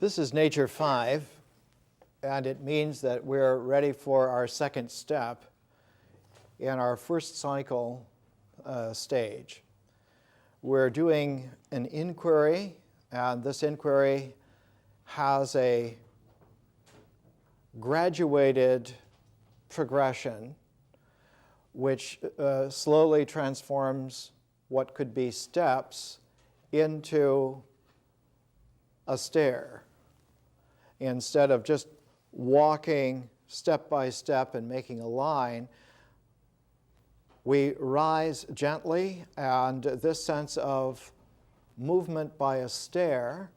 This is Nature 5, and it means that we're ready for our second step in our first cycle stage. We're doing an inquiry, and this inquiry has a graduated progression which slowly transforms what could be steps into a stair. Instead of just walking step by step and making a line, we rise gently, and this sense of movement by a stair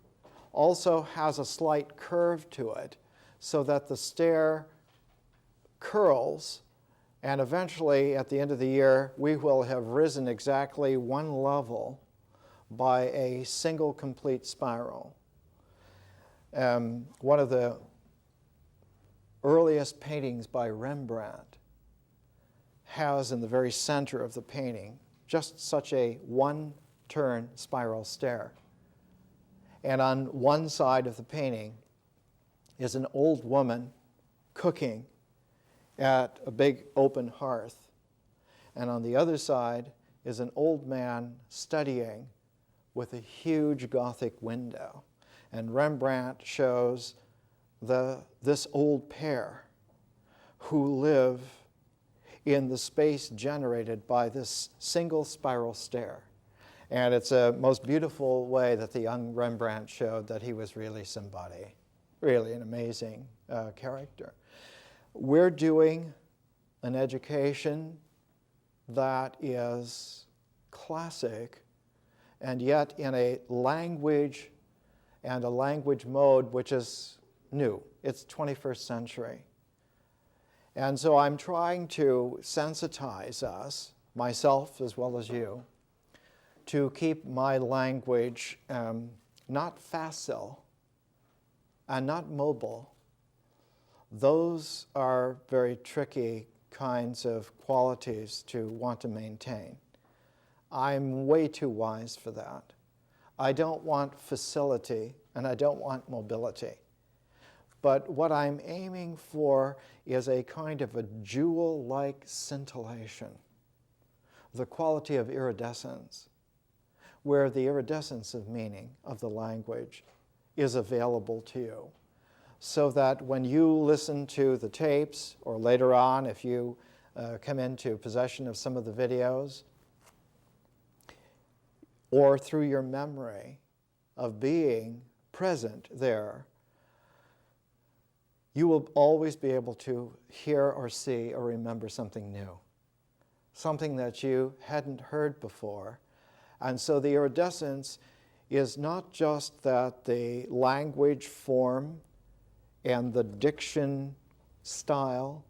also has a slight curve to it, so that the stair curls, and eventually at the end of the year we will have risen exactly one level by a single complete spiral. One of the earliest paintings by Rembrandt has in the very center of the painting just such a one-turn spiral stair. And on one side of the painting is an old woman cooking at a big open hearth. And on the other side is an old man studying with a huge Gothic window. And Rembrandt shows this old pair who live in the space generated by this single spiral stair. And it's a most beautiful way that the young Rembrandt showed that he was really somebody, really an amazing character. We're doing an education that is classic, and yet in a language and a language mode which is new. It's 21st century. And so I'm trying to sensitize us, myself as well as you, to keep my language not facile and not mobile. Those are very tricky kinds of qualities to want to maintain. I'm way too wise for that. I don't want facility, and I don't want mobility. But what I'm aiming for is a kind of a jewel-like scintillation, the quality of iridescence, where the iridescence of meaning of the language is available to you, so that when you listen to the tapes, or later on if you come into possession of some of the videos, or through your memory of being present there, you will always be able to hear or see or remember something new, something that you hadn't heard before. And so the iridescence is not just that the language form and the diction style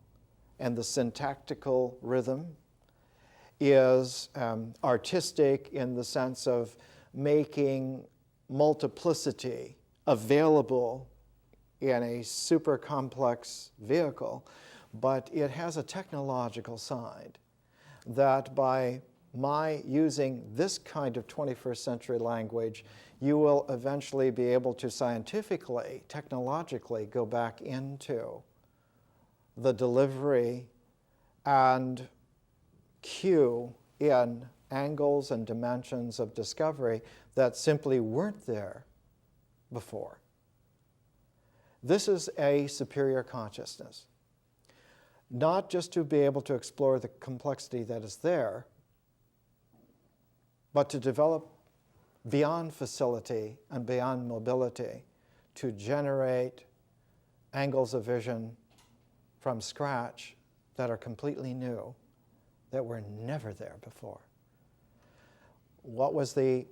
and the syntactical rhythm is artistic in the sense of making multiplicity available in a super complex vehicle, but it has a technological side that by my using this kind of 21st century language, you will eventually be able to scientifically, technologically go back into the delivery and cue in angles and dimensions of discovery that simply weren't there before. This is a superior consciousness. Not just to be able to explore the complexity that is there, but to develop beyond facility and beyond mobility to generate angles of vision from scratch that are completely new, that were never there before. What was the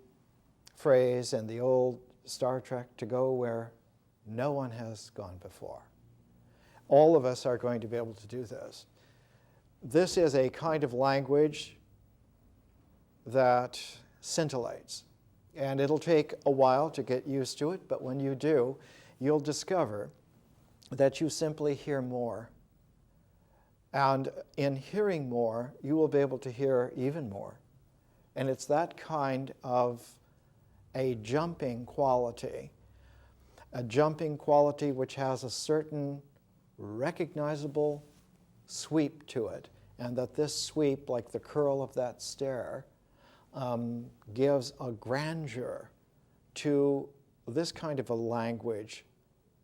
phrase in the old Star Trek? To go where no one has gone before. All of us are going to be able to do this. This is a kind of language that scintillates, and it'll take a while to get used to it, but when you do, you'll discover that you simply hear more. And in hearing more, you will be able to hear even more. And it's that kind of a jumping quality. a jumping quality which has a certain recognizable sweep to it, and that this sweep, like the curl of that stair, gives a grandeur to this kind of a language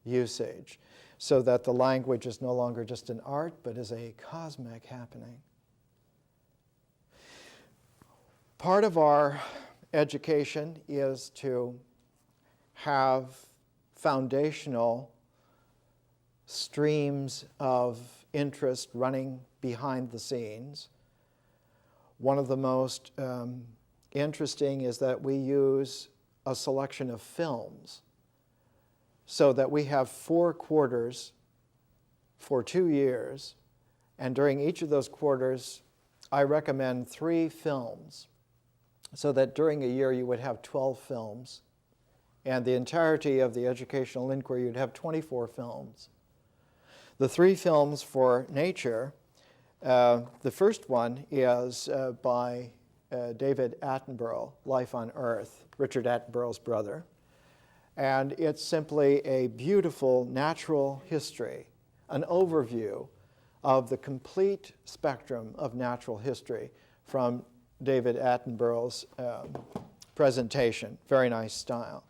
usage, so that the language is no longer just an art, but is a cosmic happening. Part of our education is to have foundational streams of interest running behind the scenes. One of the most interesting is that we use a selection of films, so that we have 4 quarters for 2 years, and during each of those quarters I recommend 3 films, so that during a year you would have 12 films, and the entirety of the educational inquiry you'd have 24 films. The 3 films for nature, the first one is by David Attenborough, Life on Earth, Richard Attenborough's brother. And it's simply a beautiful natural history, an overview of the complete spectrum of natural history from David Attenborough's presentation. Very nice style.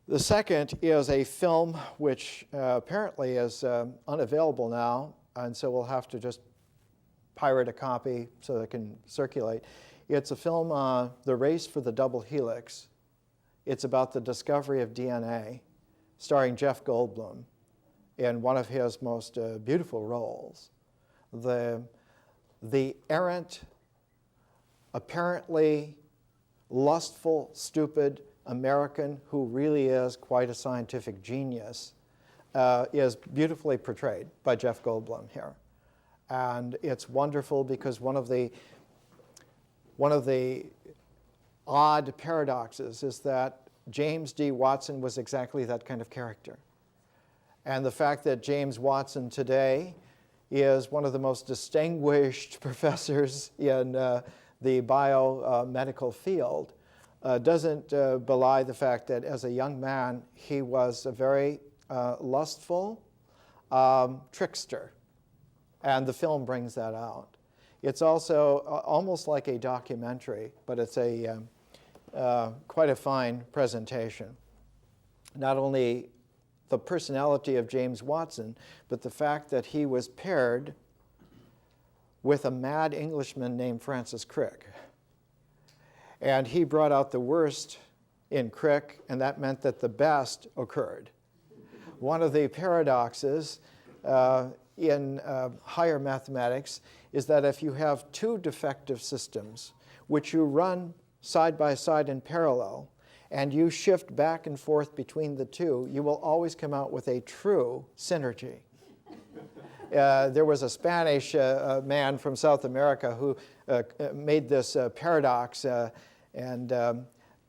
The second is a film which apparently is unavailable now, and so we'll have to just pirate a copy so that it can circulate. It's a film, The Race for the Double Helix. It's about the discovery of DNA, starring Jeff Goldblum in one of his most beautiful roles. The errant, apparently lustful, stupid American who really is quite a scientific genius is beautifully portrayed by Jeff Goldblum here. And it's wonderful because one of the odd paradoxes is that James D. Watson was exactly that kind of character. And the fact that James Watson today is one of the most distinguished professors in the biomedical field doesn't belie the fact that as a young man he was a very lustful trickster. And the film brings that out. It's also almost like a documentary, but it's a quite a fine presentation. Not only the personality of James Watson, but the fact that he was paired with a mad Englishman named Francis Crick. And he brought out the worst in Crick, and that meant that the best occurred. One of the paradoxes in higher mathematics is that if you have 2 defective systems which you run side by side in parallel and you shift back and forth between the 2, you will always come out with a true synergy. There was a Spanish man from South America who made this paradox, and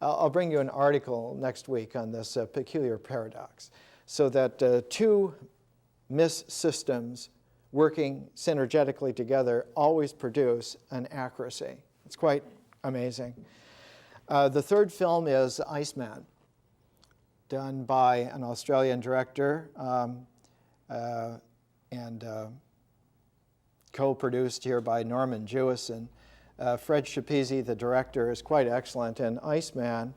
I'll bring you an article next week on this peculiar paradox, so that 2 systems working synergetically together always produce an accuracy. It's quite amazing. The third film is Iceman, done by an Australian director and co-produced here by Norman Jewison. Fred Schapisi, the director, is quite excellent, and Iceman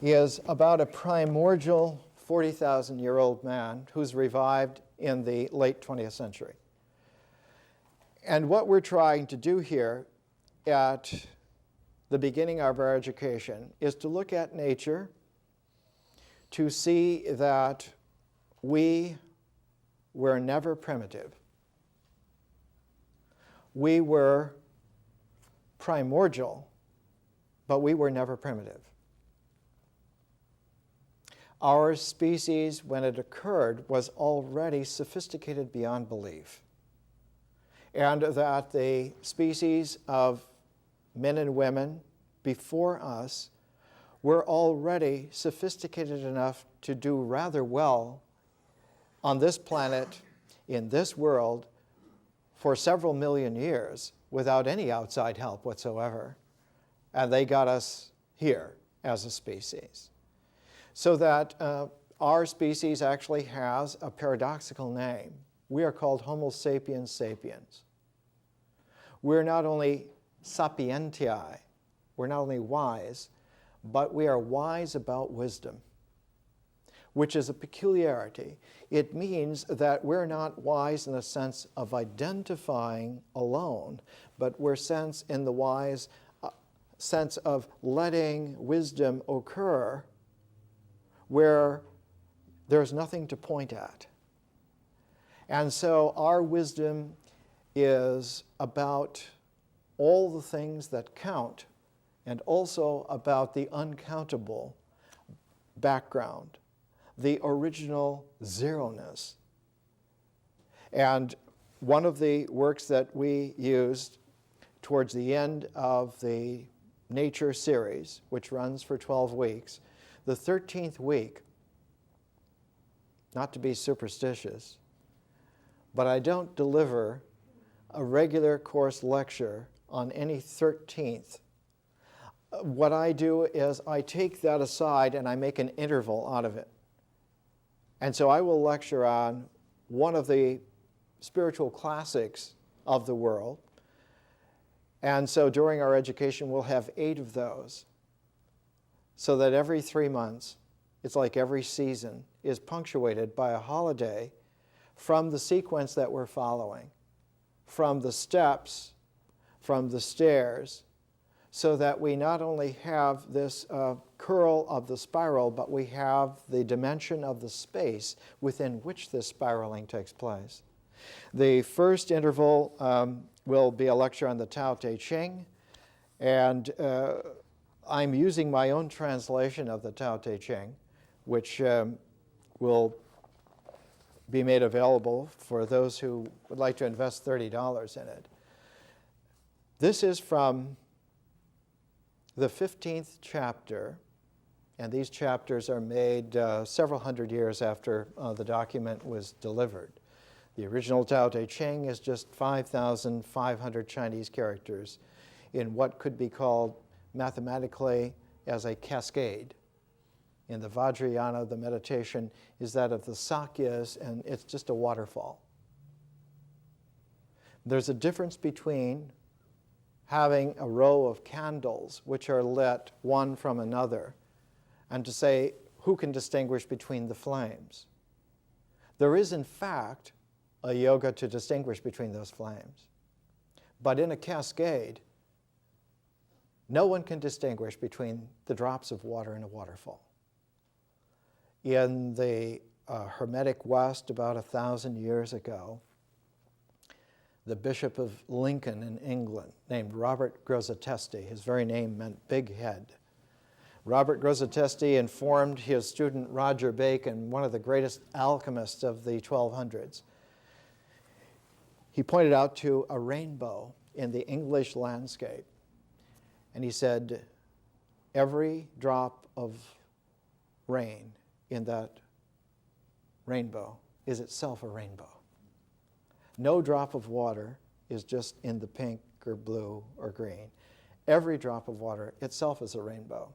is about a primordial 40,000-year-old man who's revived in the late 20th century. And what we're trying to do here at the beginning of our education is to look at nature, to see that we were never primitive. We were primordial, but we were never primitive. Our species, when it occurred, was already sophisticated beyond belief. And that the species of men and women before us were already sophisticated enough to do rather well on this planet, in this world, for several million years without any outside help whatsoever. And they got us here as a species. So that our species actually has a paradoxical name. We are called Homo sapiens sapiens. We're not only sapientiae, we're not only wise, but we are wise about wisdom, which is a peculiarity. It means that we're not wise in the sense of identifying alone, but we're in the wise sense of letting wisdom occur where there's nothing to point at. And so our wisdom is about all the things that count and also about the uncountable background, the original zeroness. And one of the works that we used towards the end of the Nature series, which runs for 12 weeks, the 13th week, not to be superstitious, but I don't deliver a regular course lecture on any 13th. What I do is I take that aside and I make an interval out of it. And so I will lecture on one of the spiritual classics of the world. And so during our education, we'll have 8 of those. So that every 3 months, it's like every season, is punctuated by a holiday from the sequence that we're following, from the steps, from the stairs, so that we not only have this curl of the spiral, but we have the dimension of the space within which this spiraling takes place. The first interval will be a lecture on the Tao Te Ching, and I'm using my own translation of the Tao Te Ching, which will be made available for those who would like to invest $30 in it. This is from the 15th chapter, and these chapters are made several hundred years after the document was delivered. The original Tao Te Ching is just 5,500 Chinese characters in what could be called mathematically as a cascade. In the Vajrayana, the meditation is that of the Sakyas, and it's just a waterfall. There's a difference between having a row of candles which are lit one from another, and to say, who can distinguish between the flames? There is, in fact, a yoga to distinguish between those flames. But in a cascade, no one can distinguish between the drops of water in a waterfall. In the Hermetic West, about 1,000 years ago, the Bishop of Lincoln in England, named Robert Grosseteste, his very name meant big head. Robert Grosseteste informed his student Roger Bacon, one of the greatest alchemists of the 1200s. He pointed out to a rainbow in the English landscape, and he said, every drop of rain in that rainbow is itself a rainbow. No drop of water is just in the pink or blue or green. Every drop of water itself is a rainbow.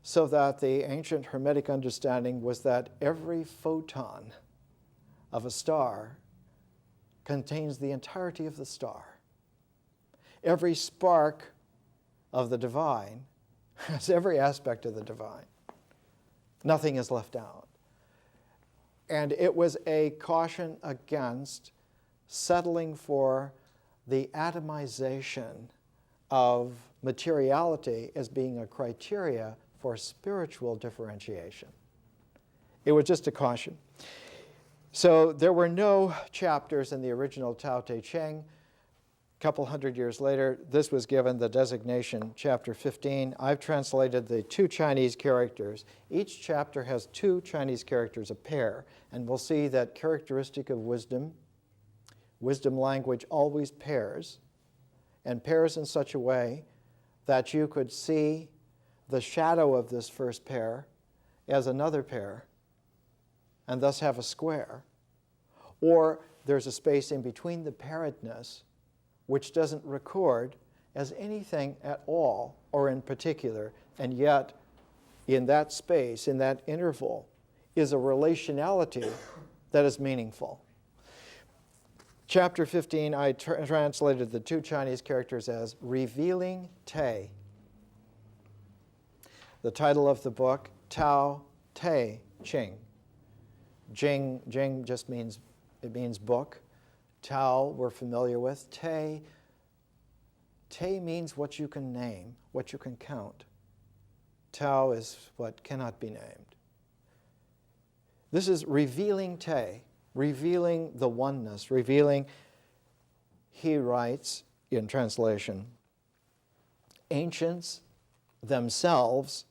So that the ancient Hermetic understanding was that every photon of a star contains the entirety of the star. Every spark of the divine has every aspect of the divine. Nothing is left out. And it was a caution against settling for the atomization of materiality as being a criteria for spiritual differentiation. It was just a caution. So there were no chapters in the original Tao Te Ching. A couple hundred years later, this was given the designation chapter 15. I've translated the 2 Chinese characters. Each chapter has 2 Chinese characters, a pair, and we'll see that characteristic of wisdom language always pairs, and pairs in such a way that you could see the shadow of this first pair as another pair, and thus have a square. Or there's a space in between the pairedness which doesn't record as anything at all or in particular, and yet in that space, in that interval, is a relationality that is meaningful. Chapter 15, I translated the two Chinese characters as revealing Te. The title of the book, Tao Te Ching. Jing just means book. Tao we're familiar with. Te means what you can name, what you can count. Tao is what cannot be named. This is revealing Te, revealing the oneness, revealing, he writes in translation, ancients themselves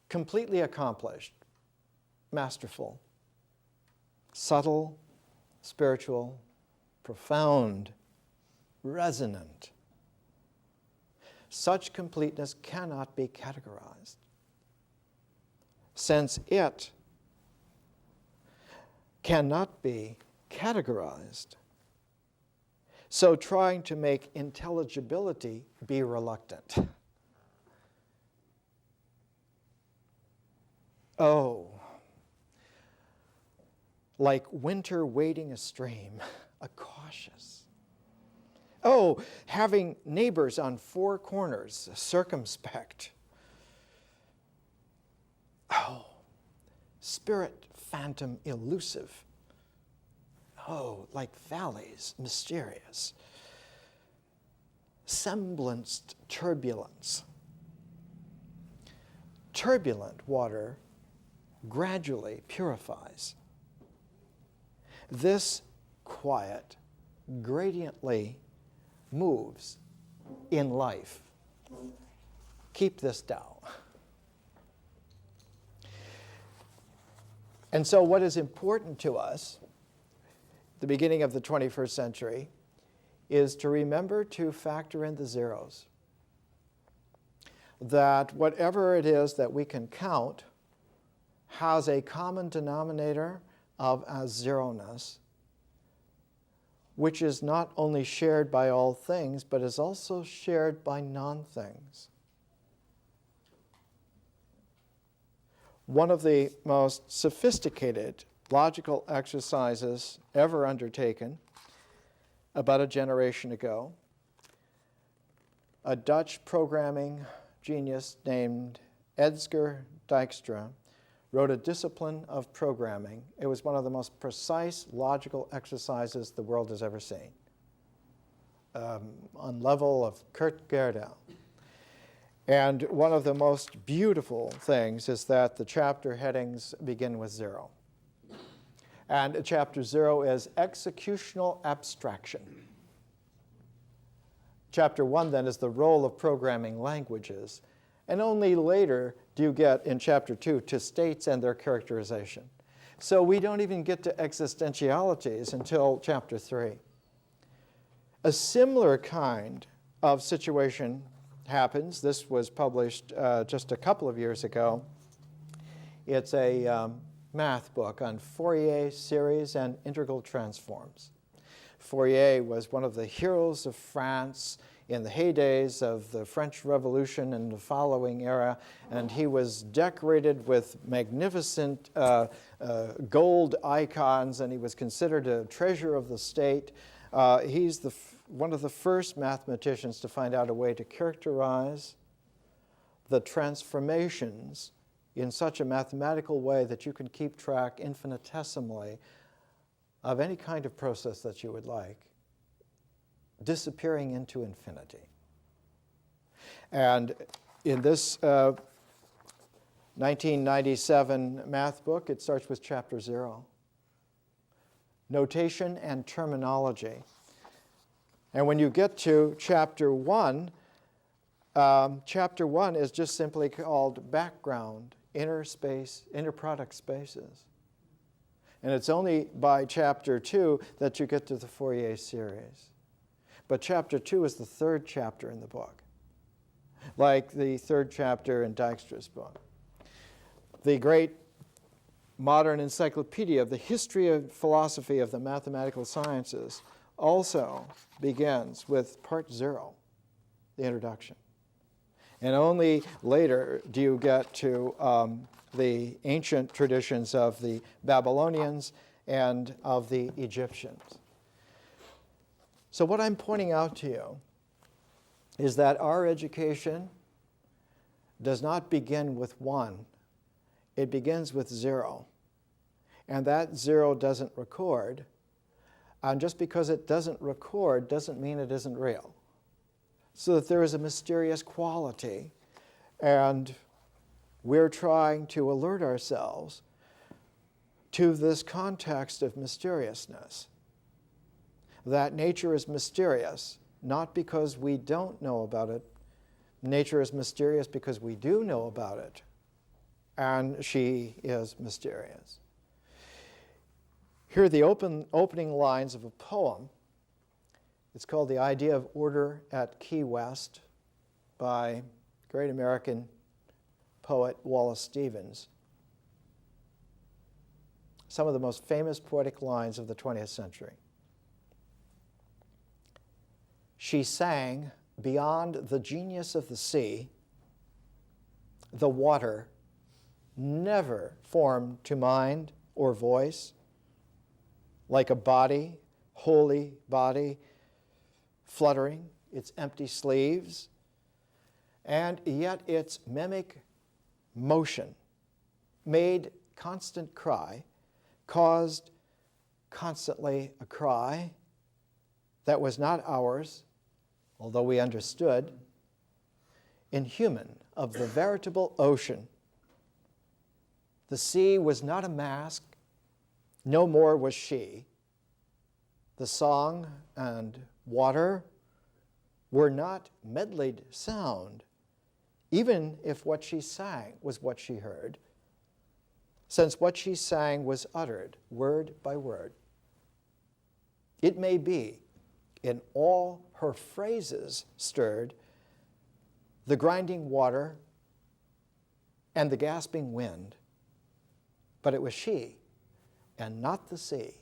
completely accomplished, masterful, subtle, spiritual, profound, resonant. Such completeness cannot be categorized, since it cannot be categorized. So trying to make intelligibility be reluctant. Oh, like winter wading a stream, a cautious. Oh, having neighbors on four corners, circumspect. Oh, spirit phantom elusive. Oh, like valleys, mysterious. Semblanced turbulence. Turbulent water gradually purifies. This quiet gradiently moves in life. Keep this down. And so what is important to us, the beginning of the 21st century, is to remember to factor in the zeros. That whatever it is that we can count has a common denominator of a zero-ness, which is not only shared by all things, but is also shared by non-things. One of the most sophisticated logical exercises ever undertaken, about a generation ago, a Dutch programming genius named Edgar Dijkstra wrote a discipline of programming. It was one of the most precise logical exercises the world has ever seen, on level of Kurt Gödel. And one of the most beautiful things is that the chapter headings begin with 0. And chapter 0 is executional abstraction. Chapter 1 then is the role of programming languages. And only later do you get, in chapter 2, to states and their characterization. So we don't even get to existentialities until chapter 3. A similar kind of situation happens. This was published just a couple of years ago. It's a math book on Fourier series and integral transforms. Fourier was one of the heroes of France in the heydays of the French Revolution and the following era, and he was decorated with magnificent gold icons, and he was considered a treasure of the state. He's one of the first mathematicians to find out a way to characterize the transformations in such a mathematical way that you can keep track infinitesimally of any kind of process that you would like, disappearing into infinity. And in this 1997 math book, it starts with chapter 0. Notation and terminology. And when you get to chapter 1, chapter 1 is just simply called background, inner product spaces. And it's only by chapter 2 that you get to the Fourier series. But chapter 2 is the third chapter in the book, like the third chapter in Dijkstra's book. The great modern encyclopedia of the history of philosophy of the mathematical sciences also begins with part 0, the introduction. And only later do you get to the ancient traditions of the Babylonians and of the Egyptians. So what I'm pointing out to you is that our education does not begin with 1. It begins with 0. And that 0 doesn't record. And just because it doesn't record doesn't mean it isn't real. So that there is a mysterious quality, and we're trying to alert ourselves to this context of mysteriousness. That nature is mysterious, not because we don't know about it. Nature is mysterious because we do know about it, and she is mysterious. Here are the opening lines of a poem. It's called The Idea of Order at Key West by great American poet Wallace Stevens. Some of the most famous poetic lines of the 20th century. She sang beyond the genius of the sea, the water never formed to mind or voice, like a body, holy body, fluttering its empty sleeves, and yet its mimic motion made constant cry, caused constantly a cry that was not ours, although we understood, inhuman of the veritable ocean. The sea was not a mask, no more was she. The song and water were not medleyed sound, even if what she sang was what she heard, since what she sang was uttered word by word. It may be in all her phrases stirred the grinding water and the gasping wind, but it was she and not the sea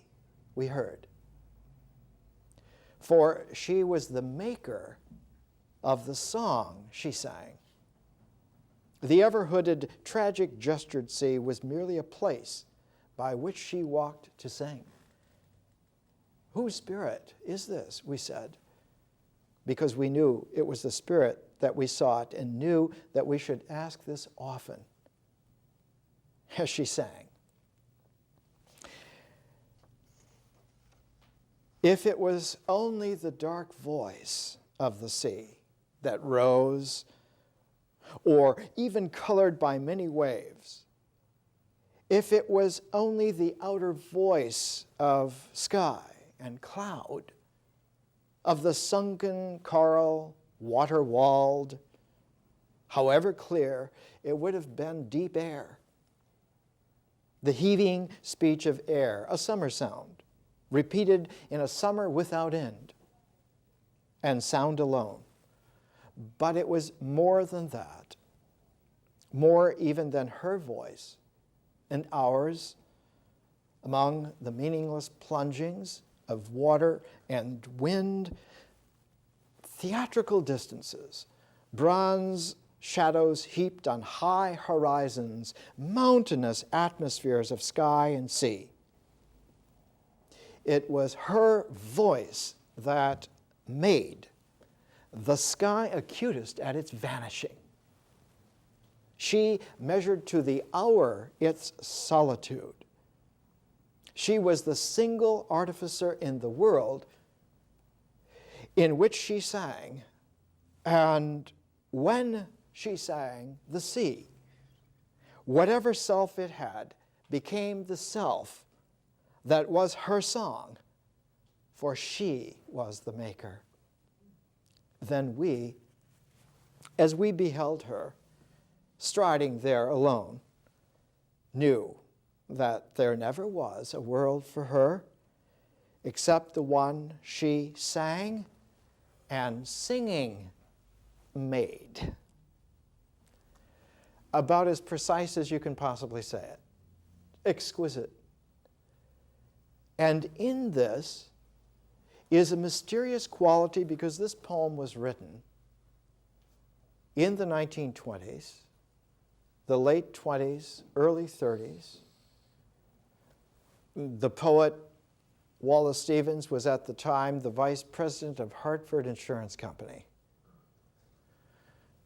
we heard. For she was the maker of the song she sang. The ever-hooded, tragic gestured sea was merely a place by which she walked to sing. Whose spirit is this, we said, because we knew it was the spirit that we sought and knew that we should ask this often as she sang. If it was only the dark voice of the sea that rose, or even colored by many waves, if it was only the outer voice of sky and cloud, of the sunken coral, water-walled, however clear, it would have been deep air. The heaving speech of air, a summer sound, repeated in a summer without end, and sound alone. But it was more than that, more even than her voice and ours among the meaningless plungings of water and wind, theatrical distances, bronze shadows heaped on high horizons, mountainous atmospheres of sky and sea. It was her voice that made the sky acutest at its vanishing. She measured to the hour its solitude. She was the single artificer in the world in which she sang, and when she sang, the sea, whatever self it had, became the self that was her song, for she was the maker. Then we, as we beheld her, striding there alone, knew that there never was a world for her except the one she sang and singing made. About as precise as you can possibly say it. Exquisite. And in this is a mysterious quality, because this poem was written in the 1920s, the late 20s, early 30s. The poet Wallace Stevens was at the time the vice president of Hartford Insurance Company.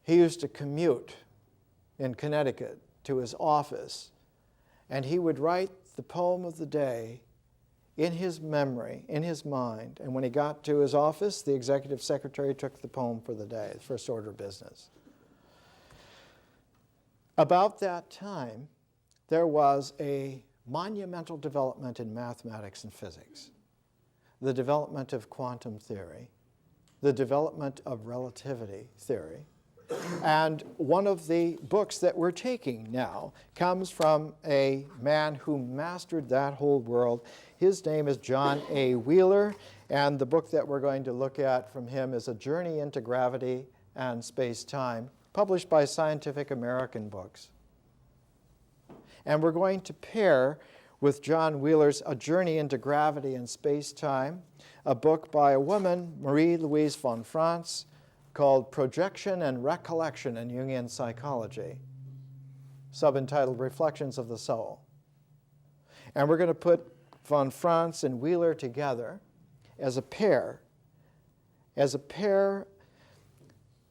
He used to commute in Connecticut to his office, and he would write the poem of the day in his memory, in his mind. And when he got to his office, the executive secretary took the poem for the day, the first order of business. About that time, there was a monumental development in mathematics and physics, the development of quantum theory, the development of relativity theory. And one of the books that we're taking now comes from a man who mastered that whole world. His name is John A. Wheeler, and the book that we're going to look at from him is A Journey into Gravity and Space-Time, published by Scientific American Books. And we're going to pair with John Wheeler's A Journey into Gravity and Space-Time, a book by a woman, Marie-Louise von Franz, called Projection and Recollection in Jungian Psychology, subentitled Reflections of the Soul. And we're going to put von Franz and Wheeler together as a pair. As a pair,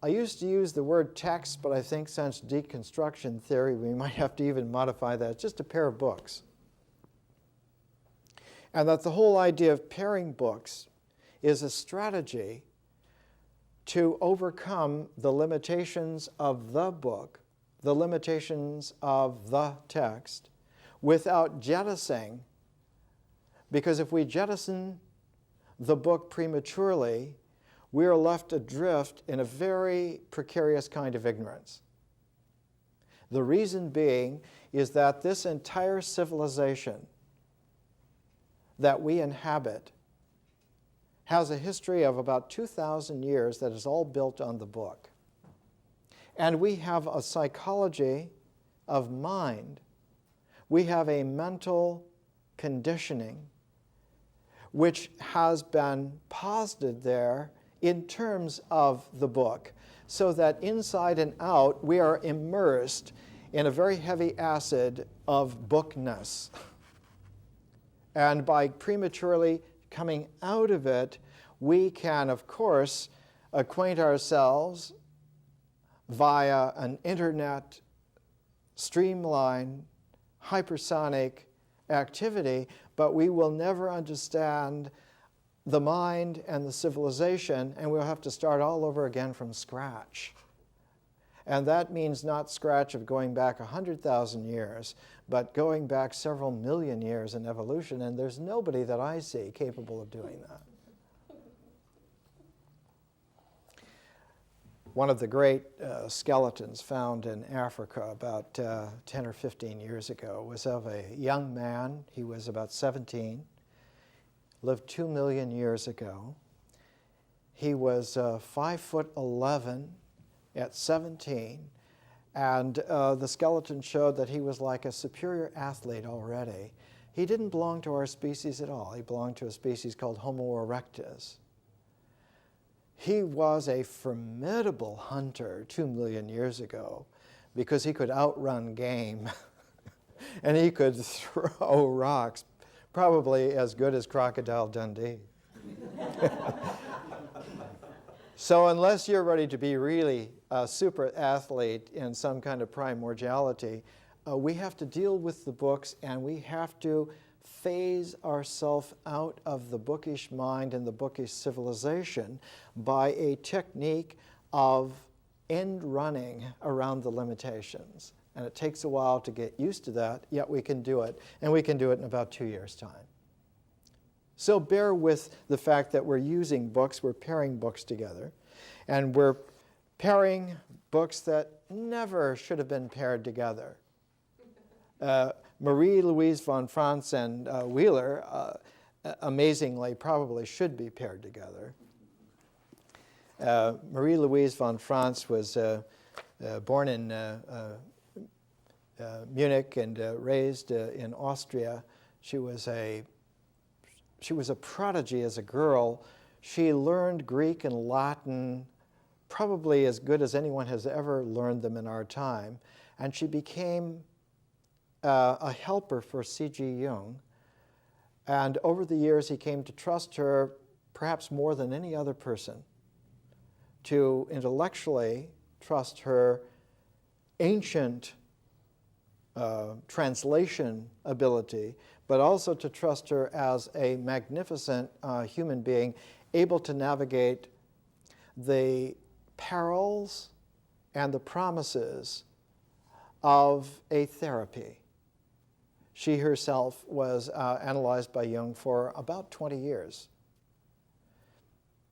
I used to use the word text, but I think since deconstruction theory, we might have to even modify that. It's just a pair of books. And that the whole idea of pairing books is a strategy to overcome the limitations of the book, the limitations of the text, without jettisoning, because if we jettison the book prematurely, we are left adrift in a very precarious kind of ignorance. The reason being is that this entire civilization that we inhabit has a history of about 2,000 years that is all built on the book. And we have a psychology of mind. We have a mental conditioning which has been posited there in terms of the book, so that inside and out we are immersed in a very heavy acid of bookness. And by prematurely coming out of it, we can, of course, acquaint ourselves via an internet, streamlined, hypersonic activity, but we will never understand the mind and the civilization, and we'll have to start all over again from scratch. And that means not scratch of going back 100,000 years, but going back several million years in evolution, and there's nobody that I see capable of doing that. One of the great skeletons found in Africa about 10 or 15 years ago was of a young man. He was about 17, lived 2 million years ago. He was 5'11" at 17, and the skeleton showed that he was like a superior athlete already. He didn't belong to our species at all. He belonged to a species called Homo erectus. He was a formidable hunter 2 million years ago because he could outrun game and he could throw rocks, probably as good as Crocodile Dundee. So unless you're ready to be really a super athlete in some kind of primordiality, we have to deal with the books, and we have to phase ourselves out of the bookish mind and the bookish civilization by a technique of end running around the limitations. And it takes a while to get used to that, yet we can do it. And we can do it in about 2 years' time. So bear with the fact that we're using books, we're pairing books together, and we're pairing books that never should have been paired together. Marie-Louise von Franz and Wheeler, amazingly, probably should be paired together. Marie-Louise von Franz was born in Munich and raised in Austria. She was a prodigy as a girl. She learned Greek and Latin probably as good as anyone has ever learned them in our time. And she became a helper for C.G. Jung. And over the years, he came to trust her perhaps more than any other person, to intellectually trust her ancient translation ability, but also to trust her as a magnificent human being, able to navigate the perils and the promises of a therapy. She herself was analyzed by Jung for about 20 years,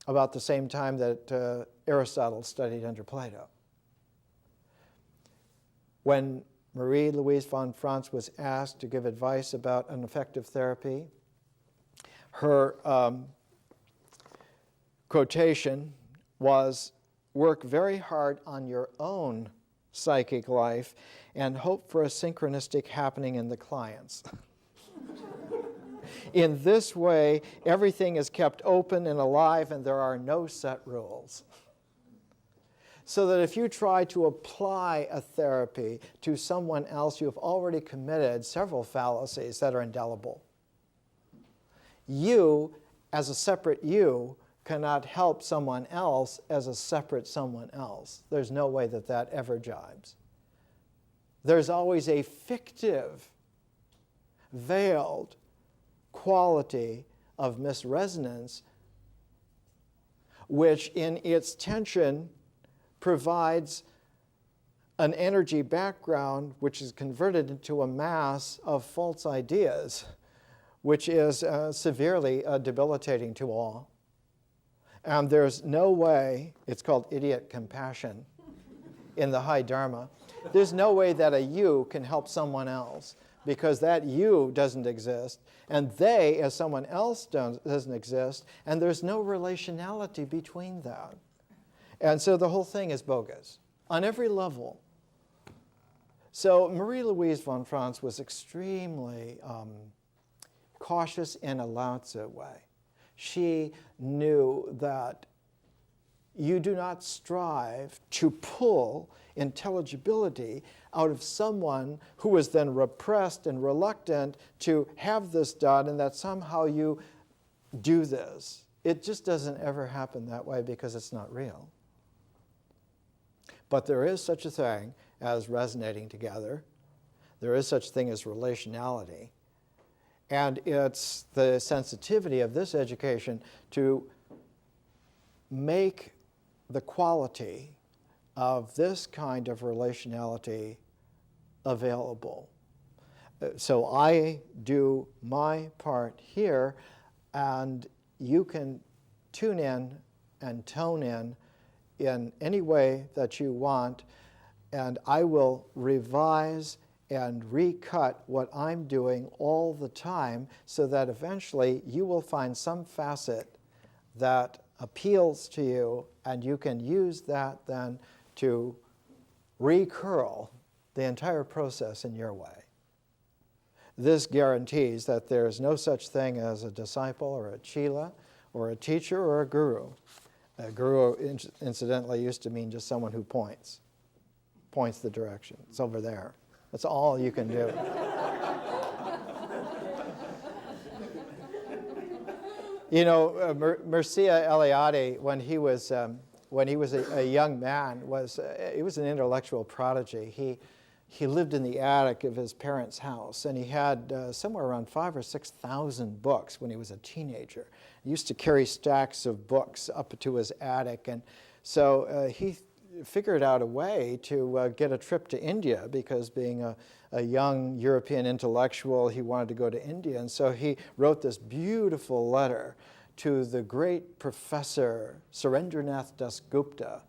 about the same time that Aristotle studied under Plato. When Marie-Louise von Franz was asked to give advice about an effective therapy, her quotation was, "Work very hard on your own psychic life and hope for a synchronistic happening in the client's." In this way, everything is kept open and alive and there are no set rules. So that if you try to apply a therapy to someone else, you have already committed several fallacies that are indelible. You, as a separate you, cannot help someone else as a separate someone else. There's no way that that ever jibes. There's always a fictive, veiled quality of misresonance, which in its tension provides an energy background which is converted into a mass of false ideas, which is severely debilitating to all. And there's no way, it's called idiot compassion in the High Dharma, there's no way that a you can help someone else, because that you doesn't exist, and they as someone else doesn't exist, and there's no relationality between that. And so the whole thing is bogus on every level. So Marie-Louise von Franz was extremely cautious in a Lao Tzu way. She knew that you do not strive to pull intelligibility out of someone who is then repressed and reluctant to have this done, and that somehow you do this. It just doesn't ever happen that way because it's not real. But there is such a thing as resonating together. There is such a thing as relationality. And it's the sensitivity of this education to make the quality of this kind of relationality available. So I do my part here, and you can tune in and tone in any way that you want, and I will revise and recut what I'm doing all the time so that eventually you will find some facet that appeals to you, and you can use that then to recurl the entire process in your way. This guarantees that there's no such thing as a disciple or a chela or a teacher or a guru. A guru, incidentally, used to mean just someone who points the direction. It's over there. That's all you can do. You know, Mircea Eliade, when he was a young man, he was an intellectual prodigy. He lived in the attic of his parents' house, and he had somewhere around 5,000 or 6,000 books when he was a teenager. He used to carry stacks of books up to his attic, and so he figured out a way to get a trip to India, because being a young European intellectual, he wanted to go to India. And so he wrote this beautiful letter to the great professor Surendranath Dasgupta,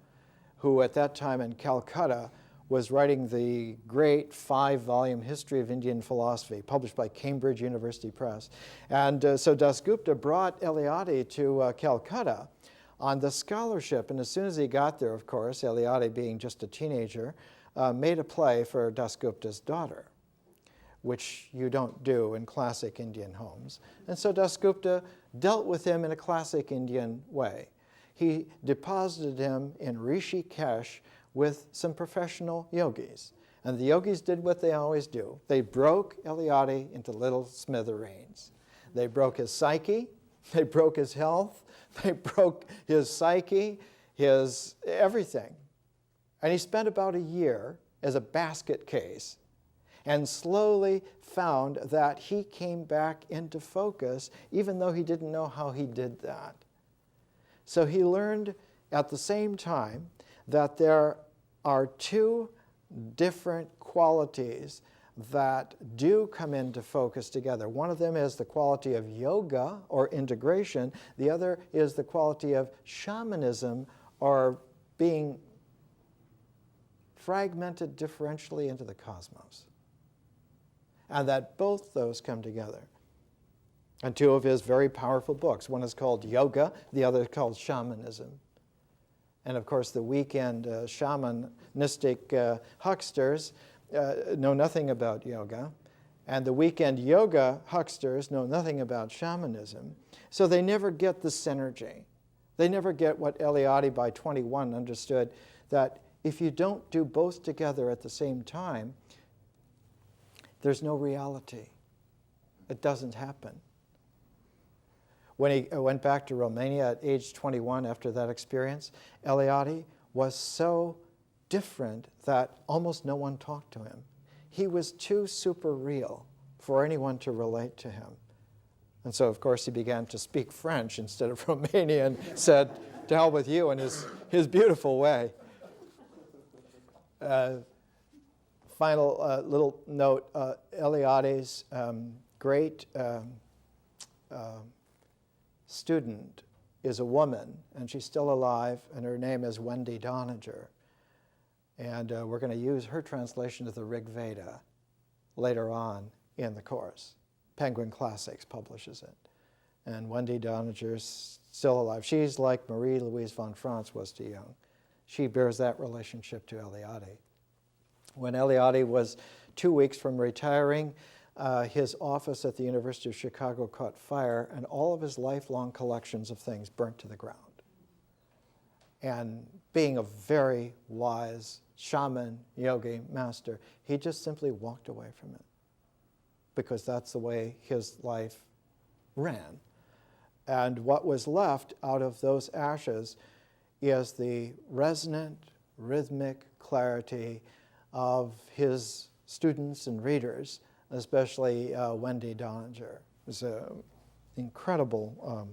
who at that time in Calcutta was writing the great 5-volume History of Indian Philosophy, published by Cambridge University Press. And so Dasgupta brought Eliade to Calcutta on the scholarship. And as soon as he got there, of course, Eliade, being just a teenager, made a play for Dasgupta's daughter, which you don't do in classic Indian homes. And so Dasgupta dealt with him in a classic Indian way. he deposited him in Rishikesh with some professional yogis. And the yogis did what they always do. They broke Eliade into little smithereens. They broke his psyche, they broke his health, they broke his psyche, his everything. And he spent about a year as a basket case and slowly found that he came back into focus, even though he didn't know how he did that. So he learned at the same time that there are two different qualities that do come into focus together. One of them is the quality of yoga or integration. The other is the quality of shamanism or being fragmented differentially into the cosmos. And that both those come together. And two of his very powerful books. One is called Yoga, the other is called Shamanism. And of course, the weekend shamanistic hucksters know nothing about yoga. And the weekend yoga hucksters know nothing about shamanism. So they never get the synergy. They never get what Eliade by 21 understood, that if you don't do both together at the same time, there's no reality. It doesn't happen. When he went back to Romania at age 21 after that experience, Eliade was so different that almost no one talked to him. He was too super real for anyone to relate to him. And so, of course, he began to speak French instead of Romanian, said, to hell with you, in his beautiful way. Final little note, Eliade's great student is a woman, and she's still alive, and her name is Wendy Doniger. And we're going to use her translation of the Rig Veda later on in the course. Penguin Classics publishes it. And Wendy Doniger's still alive. She's like Marie-Louise von Franz was to Jung. She bears that relationship to Eliade. When Eliade was 2 weeks from retiring, his office at the University of Chicago caught fire, and all of his lifelong collections of things burnt to the ground. And being a very wise shaman, yogi, master, he just simply walked away from it, because that's the way his life ran. And what was left out of those ashes is the resonant, rhythmic clarity of his students and readers, especially Wendy Doniger. It was an incredible,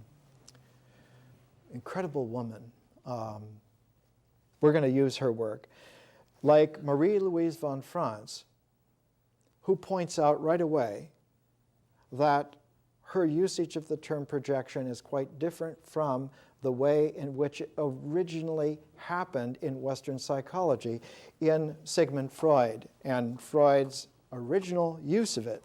incredible woman. We're going to use her work. Like Marie-Louise von Franz, who points out right away that her usage of the term projection is quite different from the way in which it originally happened in Western psychology in Sigmund Freud. And Freud's original use of it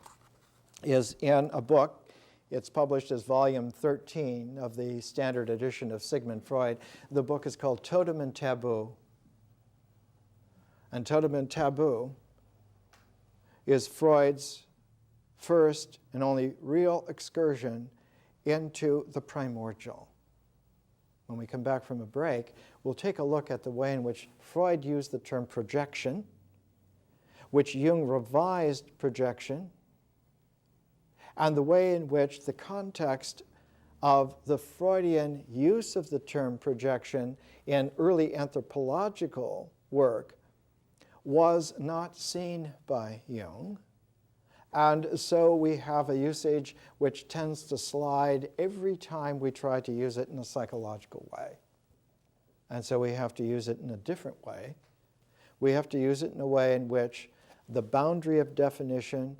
is in a book. It's published as volume 13 of the standard edition of Sigmund Freud. The book is called Totem and Taboo. And Totem and Taboo is Freud's first and only real excursion into the primordial. When we come back from a break, we'll take a look at the way in which Freud used the term projection, which Jung revised projection, and the way in which the context of the Freudian use of the term projection in early anthropological work was not seen by Jung. And so we have a usage which tends to slide every time we try to use it in a psychological way. And so we have to use it in a different way. We have to use it in a way in which the boundary of definition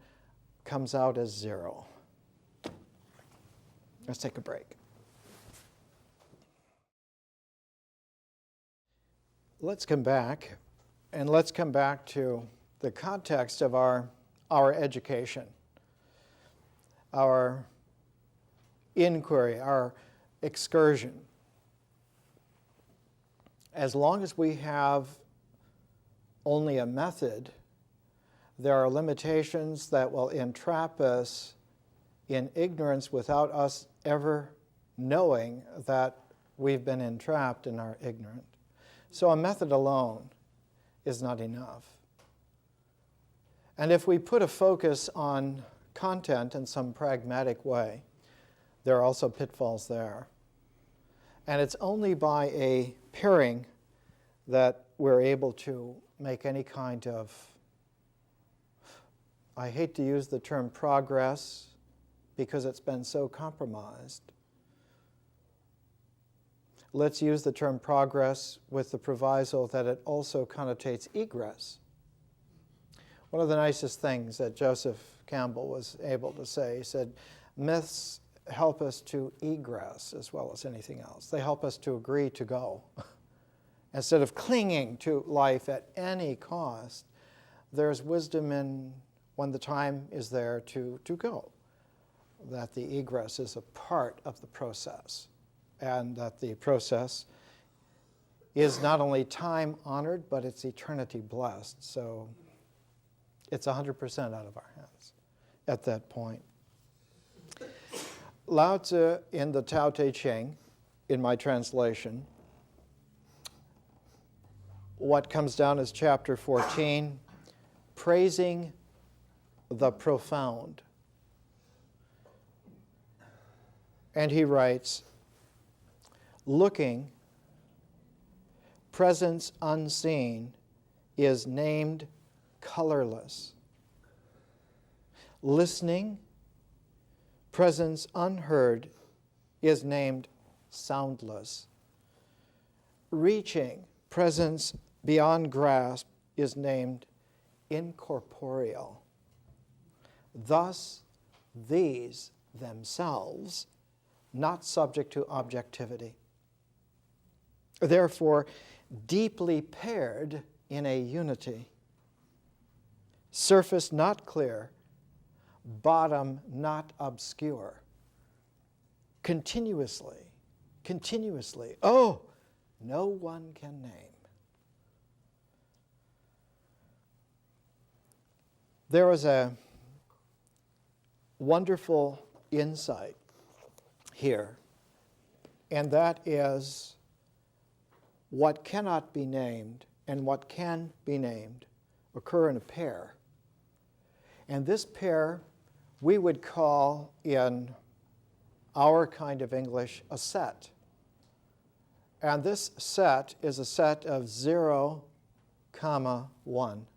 comes out as zero. Let's take a break. Let's come back, and let's come back to the context of our education, our inquiry, our excursion. As long as we have only a method, there are limitations that will entrap us in ignorance without us ever knowing that we've been entrapped and are ignorant. So a method alone is not enough. And if we put a focus on content in some pragmatic way, there are also pitfalls there. And it's only by a pairing that we're able to make any kind of, I hate to use the term progress because it's been so compromised. Let's use the term progress with the proviso that it also connotates egress. One of the nicest things that Joseph Campbell was able to say, he said, myths help us to egress as well as anything else. They help us to agree to go. Instead of clinging to life at any cost, there's wisdom in when the time is there to go. That the egress is a part of the process, and that the process is not only time-honored, but it's eternity-blessed. So it's 100% out of our hands at that point. Lao Tzu in the Tao Te Ching, in my translation, what comes down as chapter 14, praising the profound. And he writes, looking, presence unseen is named colorless. Listening, presence unheard is named soundless. Reaching, presence beyond grasp is named incorporeal. Thus, these themselves, not subject to objectivity. Therefore, deeply paired in a unity. Surface not clear, bottom not obscure. Continuously, oh, no one can name. There was a wonderful insight here, and that is what cannot be named and what can be named occur in a pair. And this pair we would call in our kind of English a set. And this set is a set of 0, 1.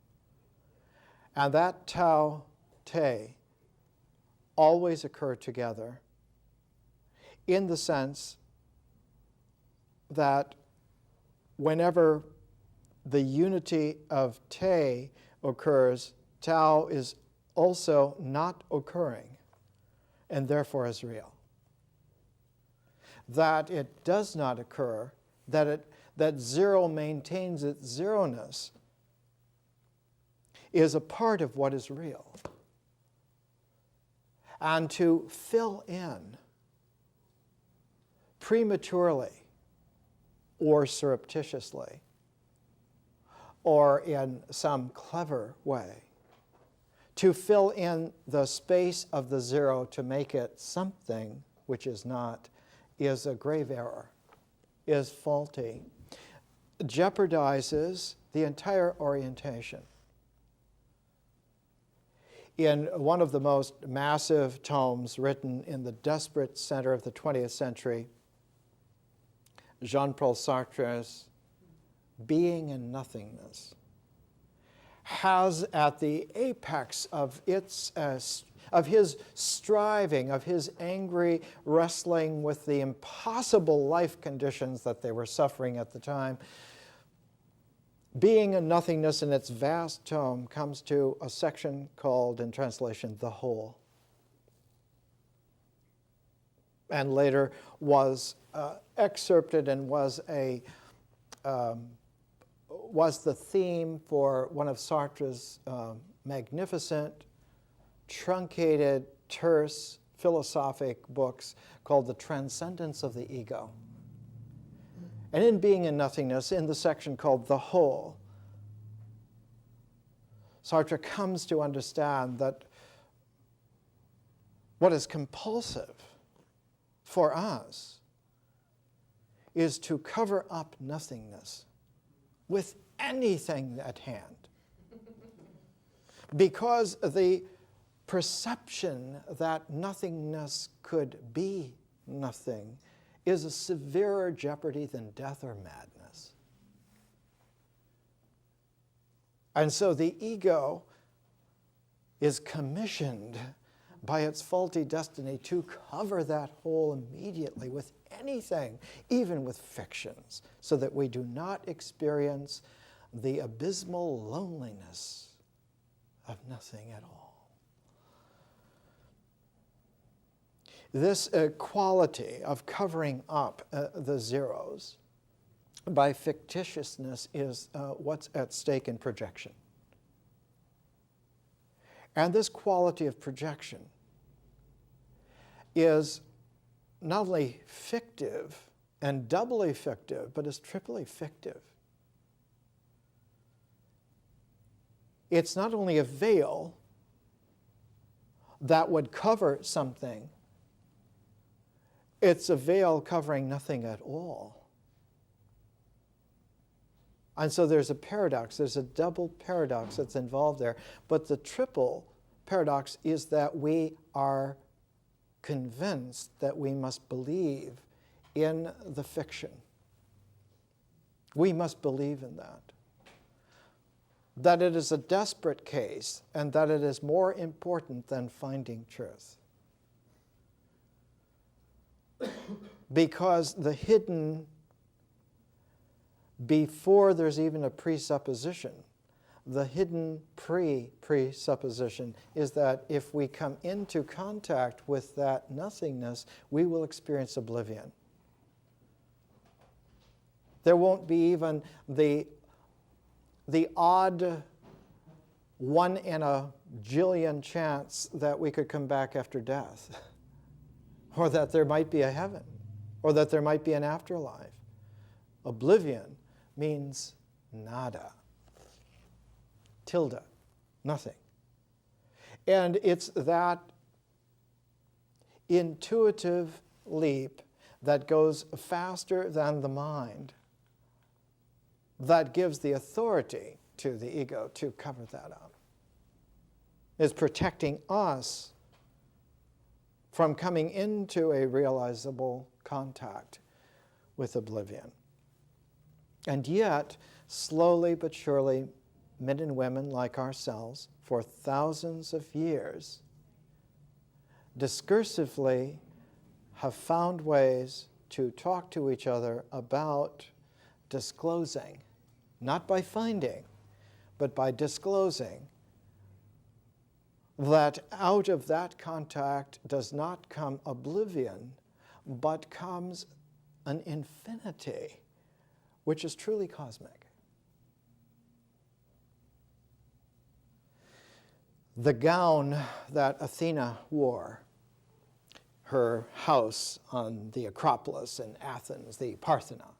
And that Tao Te always occur together in the sense that whenever the unity of Te occurs, Tao is also not occurring and therefore is real. That it does not occur, that 0 maintains its zeroness, is a part of what is real. And to fill in prematurely or surreptitiously or in some clever way, to fill in the space of the 0 to make it something which is not, is a grave error, is faulty, jeopardizes the entire orientation. In one of the most massive tomes written in the desperate center of the 20th century, Jean-Paul Sartre's Being and Nothingness has at the apex of of his striving, of his angry wrestling with the impossible life conditions that they were suffering at the time, Being and Nothingness in its vast tome comes to a section called, in translation, The Whole. And later was excerpted and was the theme for one of Sartre's magnificent, truncated, terse, philosophic books called The Transcendence of the Ego. And in Being and Nothingness, in the section called The Whole, Sartre comes to understand that what is compulsive for us is to cover up nothingness with anything at hand. Because the perception that nothingness could be nothing is a severer jeopardy than death or madness. And so the ego is commissioned by its faulty destiny to cover that hole immediately with anything, even with fictions, so that we do not experience the abysmal loneliness of nothing at all. This quality of covering up the zeros by fictitiousness is what's at stake in projection. And this quality of projection is not only fictive and doubly fictive, but is triply fictive. It's not only a veil that would cover something, it's a veil covering nothing at all. And so there's a paradox, there's a double paradox that's involved there. But the triple paradox is that we are convinced that we must believe in the fiction. We must believe in that. That it is a desperate case and that it is more important than finding truth. Because the hidden, before there's even a presupposition, the hidden presupposition is that if we come into contact with that nothingness, we will experience oblivion. There won't be even the odd 1 in a jillion chance that we could come back after death, or that there might be a heaven, or that there might be an afterlife. Oblivion means nada. Tilde, nothing. And it's that intuitive leap that goes faster than the mind that gives the authority to the ego to cover that up. It's protecting us from coming into a realizable contact with oblivion. And yet, slowly but surely, men and women like ourselves, for thousands of years, discursively have found ways to talk to each other about disclosing, not by finding, but by disclosing that out of that contact does not come oblivion, but comes an infinity, which is truly cosmic. The gown that Athena wore, her house on the Acropolis in Athens, the Parthenon.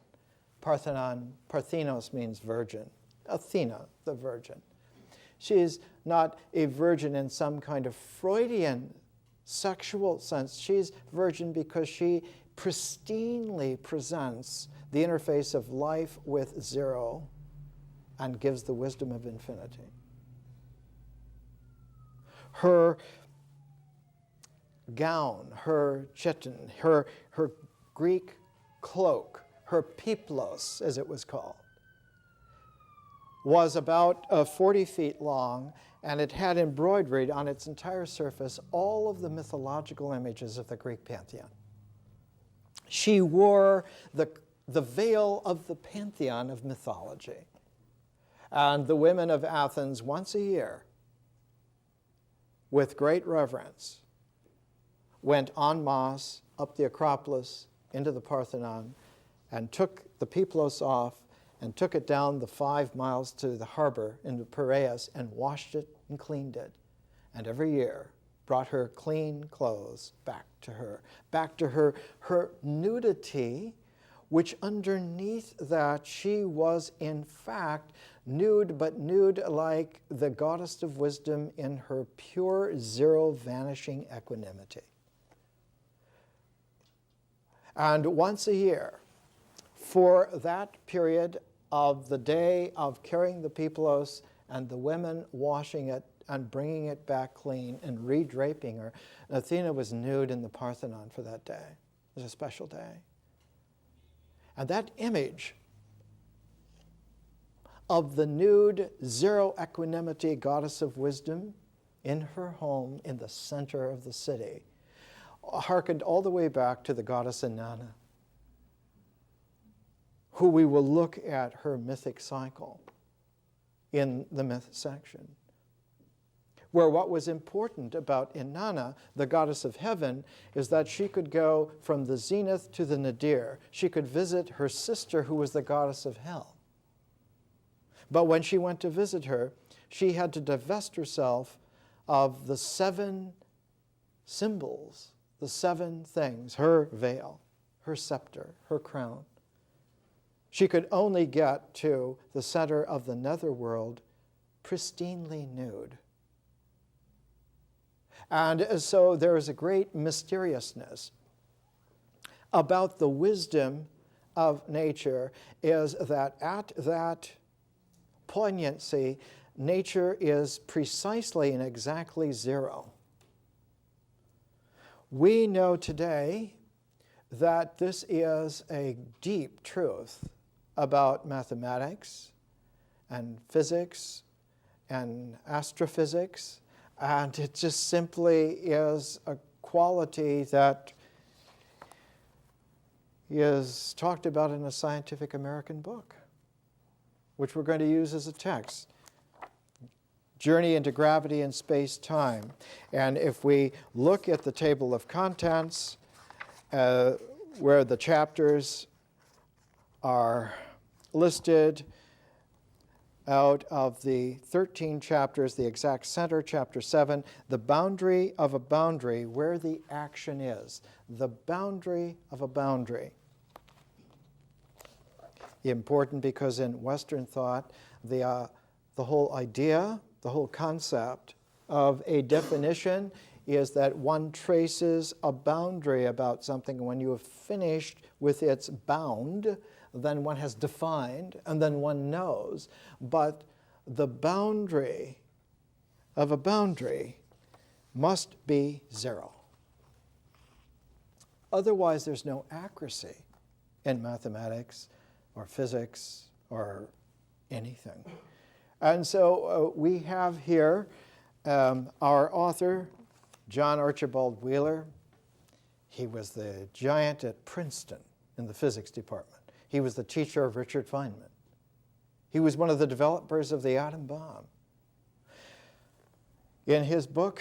Parthenos means virgin. Athena, the virgin. She is not a virgin in some kind of Freudian sexual sense. She's virgin because she pristinely presents the interface of life with zero and gives the wisdom of infinity. Her gown, her chiton, her Greek cloak, her piplos, as it was called, was about 40 feet long, and it had embroidered on its entire surface all of the mythological images of the Greek pantheon. She wore the veil of the pantheon of mythology. And the women of Athens, once a year, with great reverence, went en masse up the Acropolis into the Parthenon and took the piplos off and took it down the 5 miles to the harbor into Piraeus and washed it and cleaned it. And every year brought her clean clothes back to her nudity, which underneath that she was in fact nude, but nude like the goddess of wisdom in her pure zero vanishing equanimity. And once a year, for that period of the day of carrying the Pepelos and the women washing it and bringing it back clean and redraping her. Athena was nude in the Parthenon for that day. It was a special day. And that image of the nude, zero equanimity goddess of wisdom in her home in the center of the city harkened all the way back to the goddess Inanna, who we will look at her mythic cycle in the myth section, where what was important about Inanna, the goddess of heaven, is that she could go from the zenith to the nadir. She could visit her sister, who was the goddess of hell. But when she went to visit her, she had to divest herself of the 7 symbols, the 7 things, her veil, her scepter, her crown. She could only get to the center of the netherworld pristinely nude. And so there is a great mysteriousness about the wisdom of nature, is that at that poignancy, nature is precisely and exactly zero. We know today that this is a deep truth about mathematics and physics and astrophysics, and it just simply is a quality that is talked about in a Scientific American book, which we're going to use as a text. Journey into Gravity and Space-Time. And if we look at the table of contents, where the chapters are listed, out of the 13 chapters, the exact center, chapter 7, the boundary of a boundary, where the action is. The boundary of a boundary. Important because in Western thought, the whole idea, the whole concept of a definition is that one traces a boundary about something, and when you have finished with its bound, then one has defined, and then one knows. But the boundary of a boundary must be zero. Otherwise, there's no accuracy in mathematics or physics or anything. And so we have here our author, John Archibald Wheeler. He was the giant at Princeton in the physics department. He was the teacher of Richard Feynman. He was one of the developers of the atom bomb. In his book,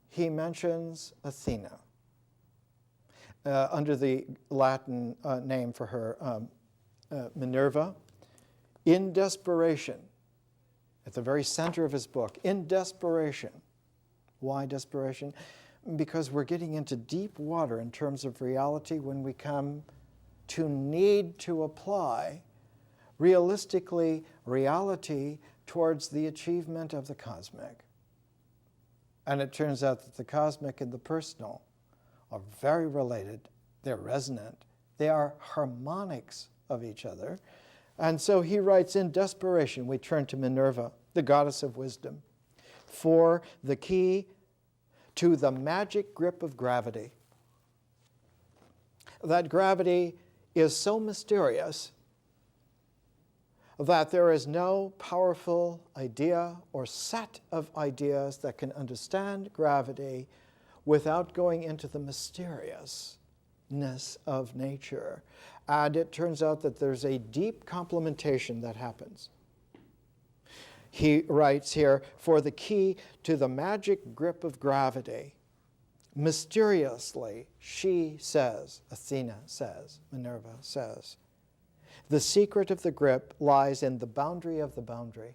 he mentions Athena under the Latin name for her, Minerva. In desperation, at the very center of his book, in desperation. Why desperation? Because we're getting into deep water in terms of reality when we come to need to apply realistically reality towards the achievement of the cosmic. And it turns out that the cosmic and the personal are very related. They're resonant. They are harmonics of each other. And so he writes, in desperation, we turn to Minerva, the goddess of wisdom, for the key to the magic grip of gravity. That gravity is so mysterious that there is no powerful idea or set of ideas that can understand gravity without going into the mysteriousness of nature. And it turns out that there's a deep complementation that happens. He writes here, for the key to the magic grip of gravity, mysteriously, she says, Athena says, Minerva says, the secret of the grip lies in the boundary of the boundary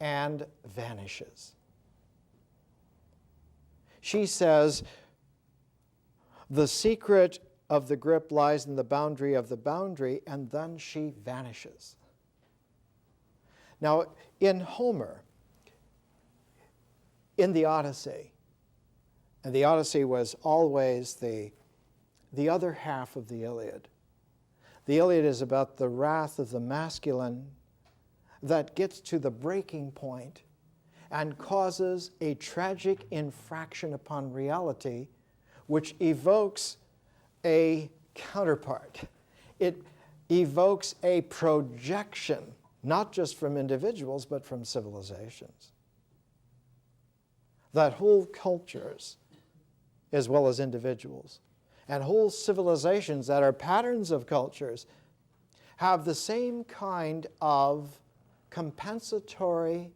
and vanishes. She says, the secret of the grip lies in the boundary of the boundary, and then she vanishes. Now, in Homer, in the Odyssey, and the Odyssey was always the other half of the Iliad, The Iliad is about the wrath of the masculine that gets to the breaking point and causes a tragic infraction upon reality, which evokes a counterpart. It evokes a projection, not just from individuals, but from civilizations. That whole cultures, as well as individuals, and whole civilizations that are patterns of cultures, have the same kind of compensatory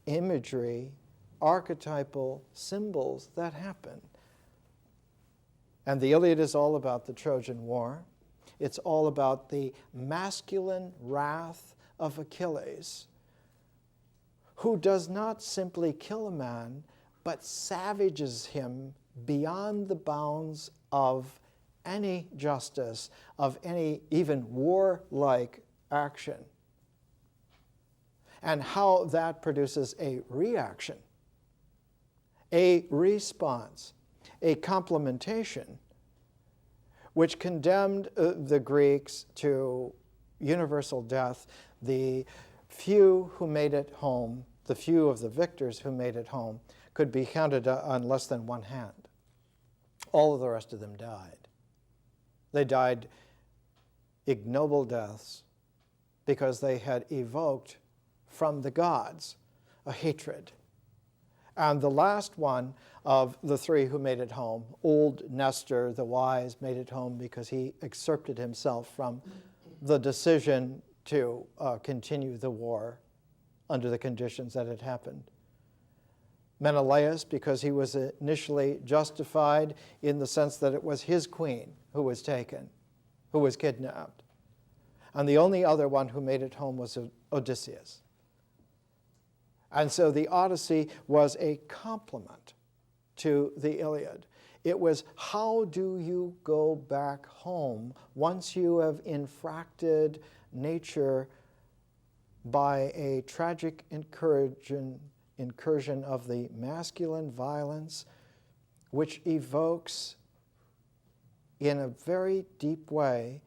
imagery, archetypal symbols that happen. And the Iliad is all about the Trojan War. It's all about the masculine wrath of Achilles, who does not simply kill a man, but savages him beyond the bounds of any justice, of any even warlike action. And how that produces a reaction, a response, a complementation, which condemned the Greeks to universal death. The few who made it home, the few of the victors who made it home, could be counted on less than one hand. All of the rest of them died. They died ignoble deaths because they had evoked from the gods a hatred. And the last one of the three who made it home, old Nestor the wise, made it home because he excerpted himself from the decision to continue the war under the conditions that had happened. Menelaus, because he was initially justified in the sense that it was his queen who was taken, who was kidnapped. And the only other one who made it home was Odysseus. And so the Odyssey was a complement to the Iliad. It was, how do you go back home once you have infracted nature by a tragic incursion of the masculine violence, which evokes in a very deep way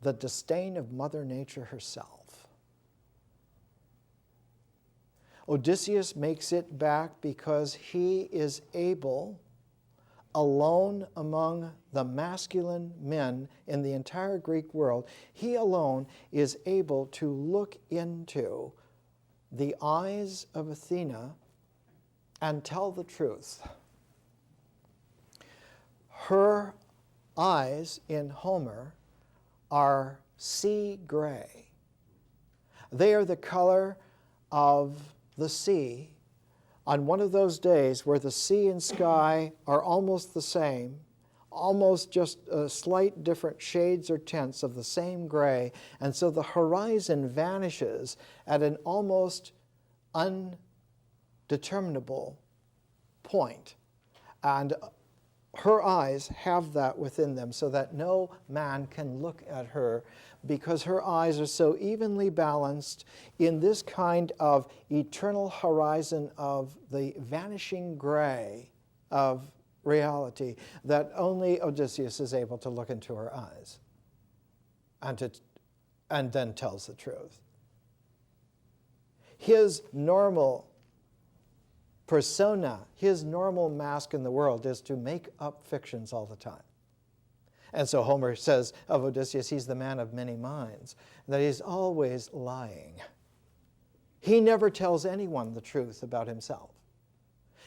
the disdain of Mother Nature herself. Odysseus makes it back because he is able, alone among the masculine men in the entire Greek world, he alone is able to look into the eyes of Athena and tell the truth. Her eyes in Homer are sea gray. They are the color of the sea on one of those days where the sea and sky are almost the same, almost just slight different shades or tints of the same gray, and so the horizon vanishes at an almost undeterminable point. And her eyes have that within them so that no man can look at her, because her eyes are so evenly balanced in this kind of eternal horizon of the vanishing gray of reality that only Odysseus is able to look into her eyes and then tells the truth. His normal persona, his normal mask in the world is to make up fictions all the time. And so Homer says of Odysseus, he's the man of many minds, that he's always lying. He never tells anyone the truth about himself.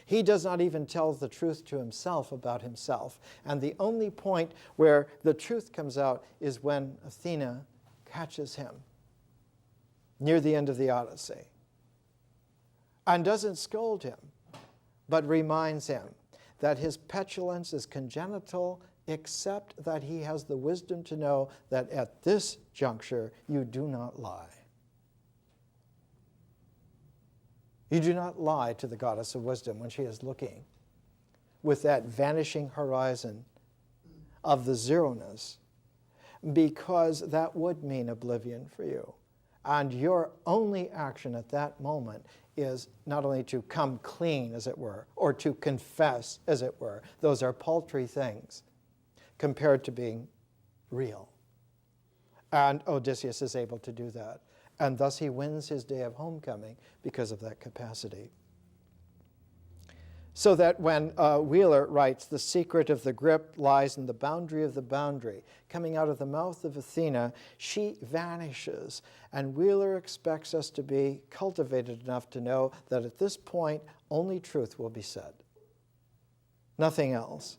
He does not even tell the truth to himself about himself. And the only point where the truth comes out is when Athena catches him near the end of the Odyssey and doesn't scold him, but reminds him that his petulance is congenital, except that he has the wisdom to know that at this juncture you do not lie. You do not lie to the goddess of wisdom when she is looking with that vanishing horizon of the zeroness, because that would mean oblivion for you. And your only action at that moment is not only to come clean, as it were, or to confess, as it were. Those are paltry things compared to being real. And Odysseus is able to do that. And thus he wins his day of homecoming because of that capacity. So that when Wheeler writes, the secret of the grip lies in the boundary of the boundary, coming out of the mouth of Athena, she vanishes. And Wheeler expects us to be cultivated enough to know that at this point, only truth will be said. Nothing else.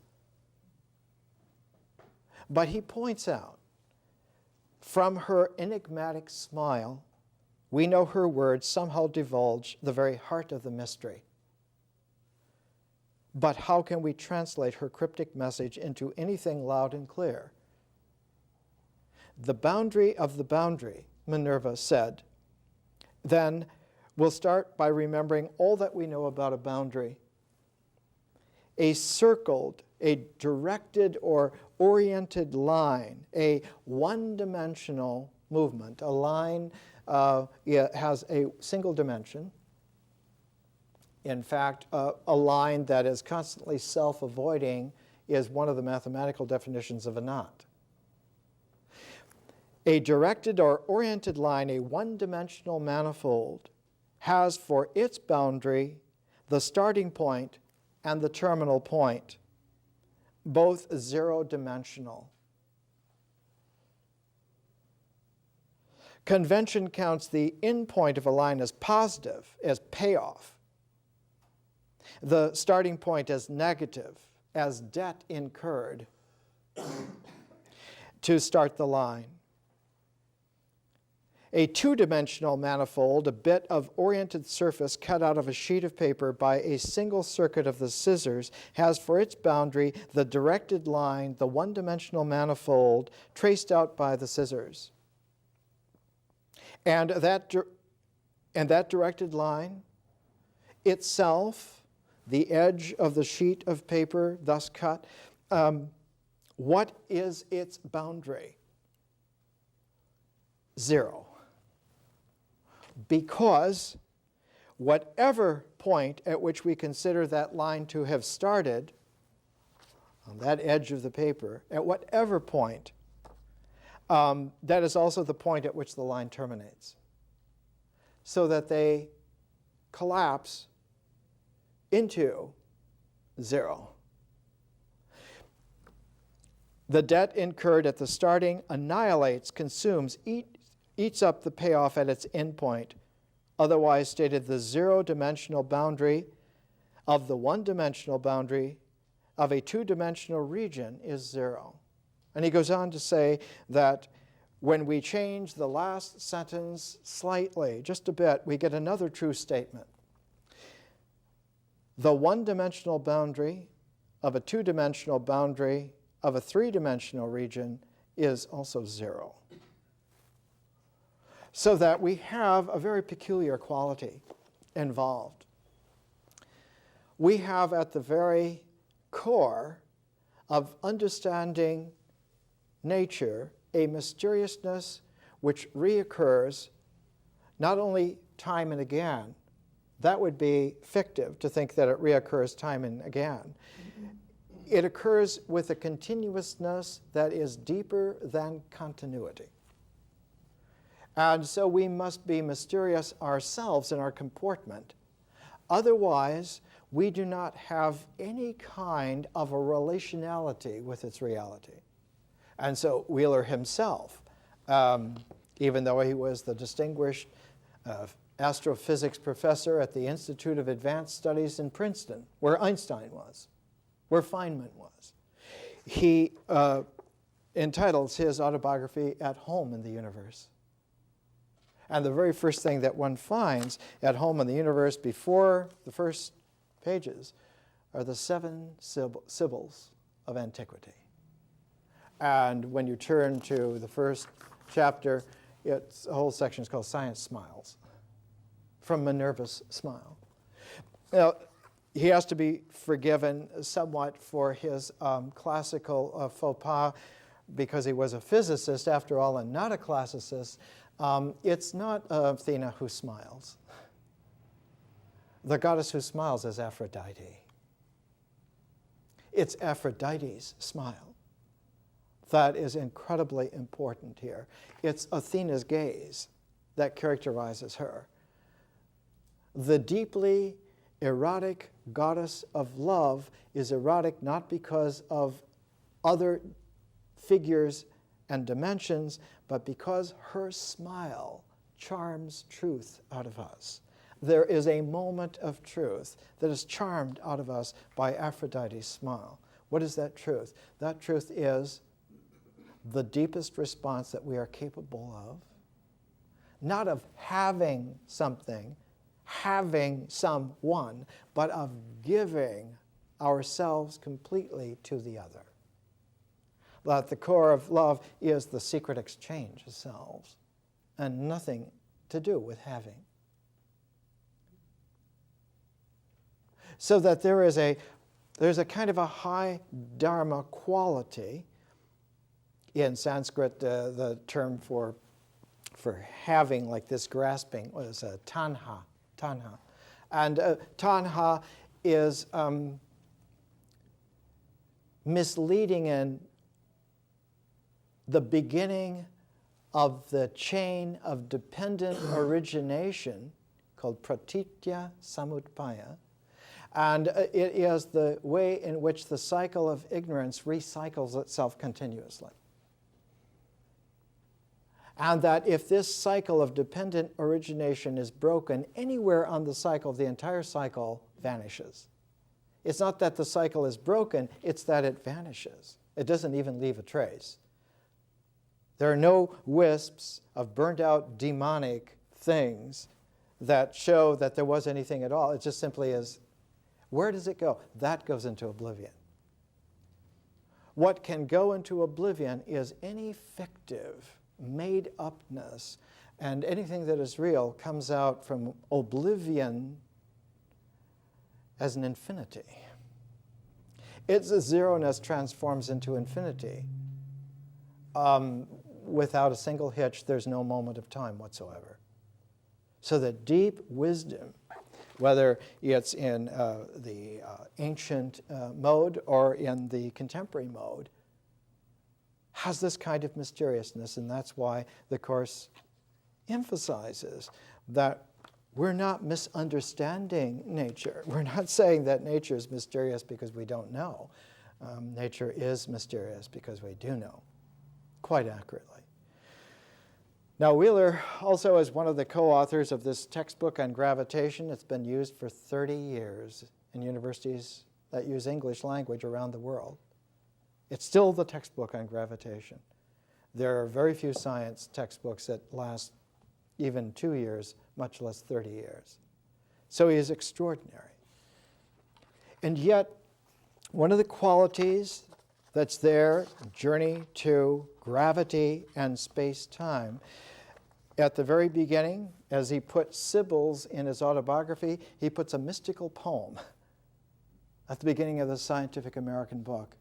But he points out, from her enigmatic smile, we know her words somehow divulge the very heart of the mystery. But how can we translate her cryptic message into anything loud and clear? The boundary of the boundary, Minerva said. Then we'll start by remembering all that we know about a boundary. A circled, a directed or oriented line, a one-dimensional movement. A line has a single dimension. In fact, a line that is constantly self-avoiding is one of the mathematical definitions of a knot. A directed or oriented line, a one-dimensional manifold, has for its boundary the starting point and the terminal point, both zero-dimensional. Convention counts the endpoint of a line as positive, as payoff. The starting point as negative, as debt incurred to start the line. A two-dimensional manifold, a bit of oriented surface cut out of a sheet of paper by a single circuit of the scissors, has for its boundary the directed line, the one-dimensional manifold, traced out by the scissors. And that directed line itself, the edge of the sheet of paper thus cut, what is its boundary? Zero. Because whatever point at which we consider that line to have started, on that edge of the paper, at whatever point, that is also the point at which the line terminates. So that they collapse into zero. The debt incurred at the starting annihilates, consumes, eats up the payoff at its endpoint. Otherwise stated, the zero-dimensional boundary of the one-dimensional boundary of a two-dimensional region is zero. And he goes on to say that when we change the last sentence slightly, just a bit, we get another true statement. The one-dimensional boundary of a two-dimensional boundary of a three-dimensional region is also zero. So that we have a very peculiar quality involved. We have at the very core of understanding nature a mysteriousness which reoccurs not only time and again. That would be fictive to think that it reoccurs time and again. It occurs with a continuousness that is deeper than continuity. And so we must be mysterious ourselves in our comportment. Otherwise, we do not have any kind of a relationality with its reality. And so Wheeler himself, even though he was the distinguished astrophysics professor at the Institute of Advanced Studies in Princeton, where Einstein was, where Feynman was, he entitles his autobiography At Home in the Universe. And the very first thing that one finds at home in the universe before the first pages are the seven Sibyls of antiquity. And when you turn to the first chapter, a whole section is called Science Smiles, from Minerva's smile. Now, he has to be forgiven somewhat for his classical faux pas, because he was a physicist after all and not a classicist. It's not Athena who smiles. The goddess who smiles is Aphrodite. It's Aphrodite's smile that is incredibly important here. It's Athena's gaze that characterizes her. The deeply erotic goddess of love is erotic not because of other figures and dimensions, but because her smile charms truth out of us. There is a moment of truth that is charmed out of us by Aphrodite's smile. What is that truth? That truth is the deepest response that we are capable of, not of having something, having someone, but of giving ourselves completely to the other. That the core of love is the secret exchange of selves and nothing to do with having. So that there's a kind of a high dharma quality. In Sanskrit, the term for having, like this grasping, was tanha. And tanha is misleading in the beginning of the chain of dependent origination called pratitya samutpaya. And it is the way in which the cycle of ignorance recycles itself continuously. And that if this cycle of dependent origination is broken anywhere on the cycle, the entire cycle vanishes. It's not that the cycle is broken, it's that it vanishes. It doesn't even leave a trace. There are no wisps of burnt out demonic things that show that there was anything at all. It just simply is. Where does it go? That goes into oblivion. What can go into oblivion is any fictive made-upness, and anything that is real comes out from oblivion as an infinity. Its zero-ness transforms into infinity. Without a single hitch, there's no moment of time whatsoever. So that deep wisdom, whether it's in the ancient mode or in the contemporary mode, has this kind of mysteriousness, and that's why the Course emphasizes that we're not misunderstanding nature. We're not saying that nature is mysterious because we don't know. Nature is mysterious because we do know, quite accurately. Now, Wheeler also is one of the co-authors of this textbook on gravitation. It's been used for 30 years in universities that use English language around the world. It's still the textbook on gravitation. There are very few science textbooks that last even 2 years, much less 30 years. So he is extraordinary. And yet, one of the qualities that's there, journey to gravity and space-time, at the very beginning, as he put Sibbles in his autobiography, he puts a mystical poem at the beginning of the Scientific American book.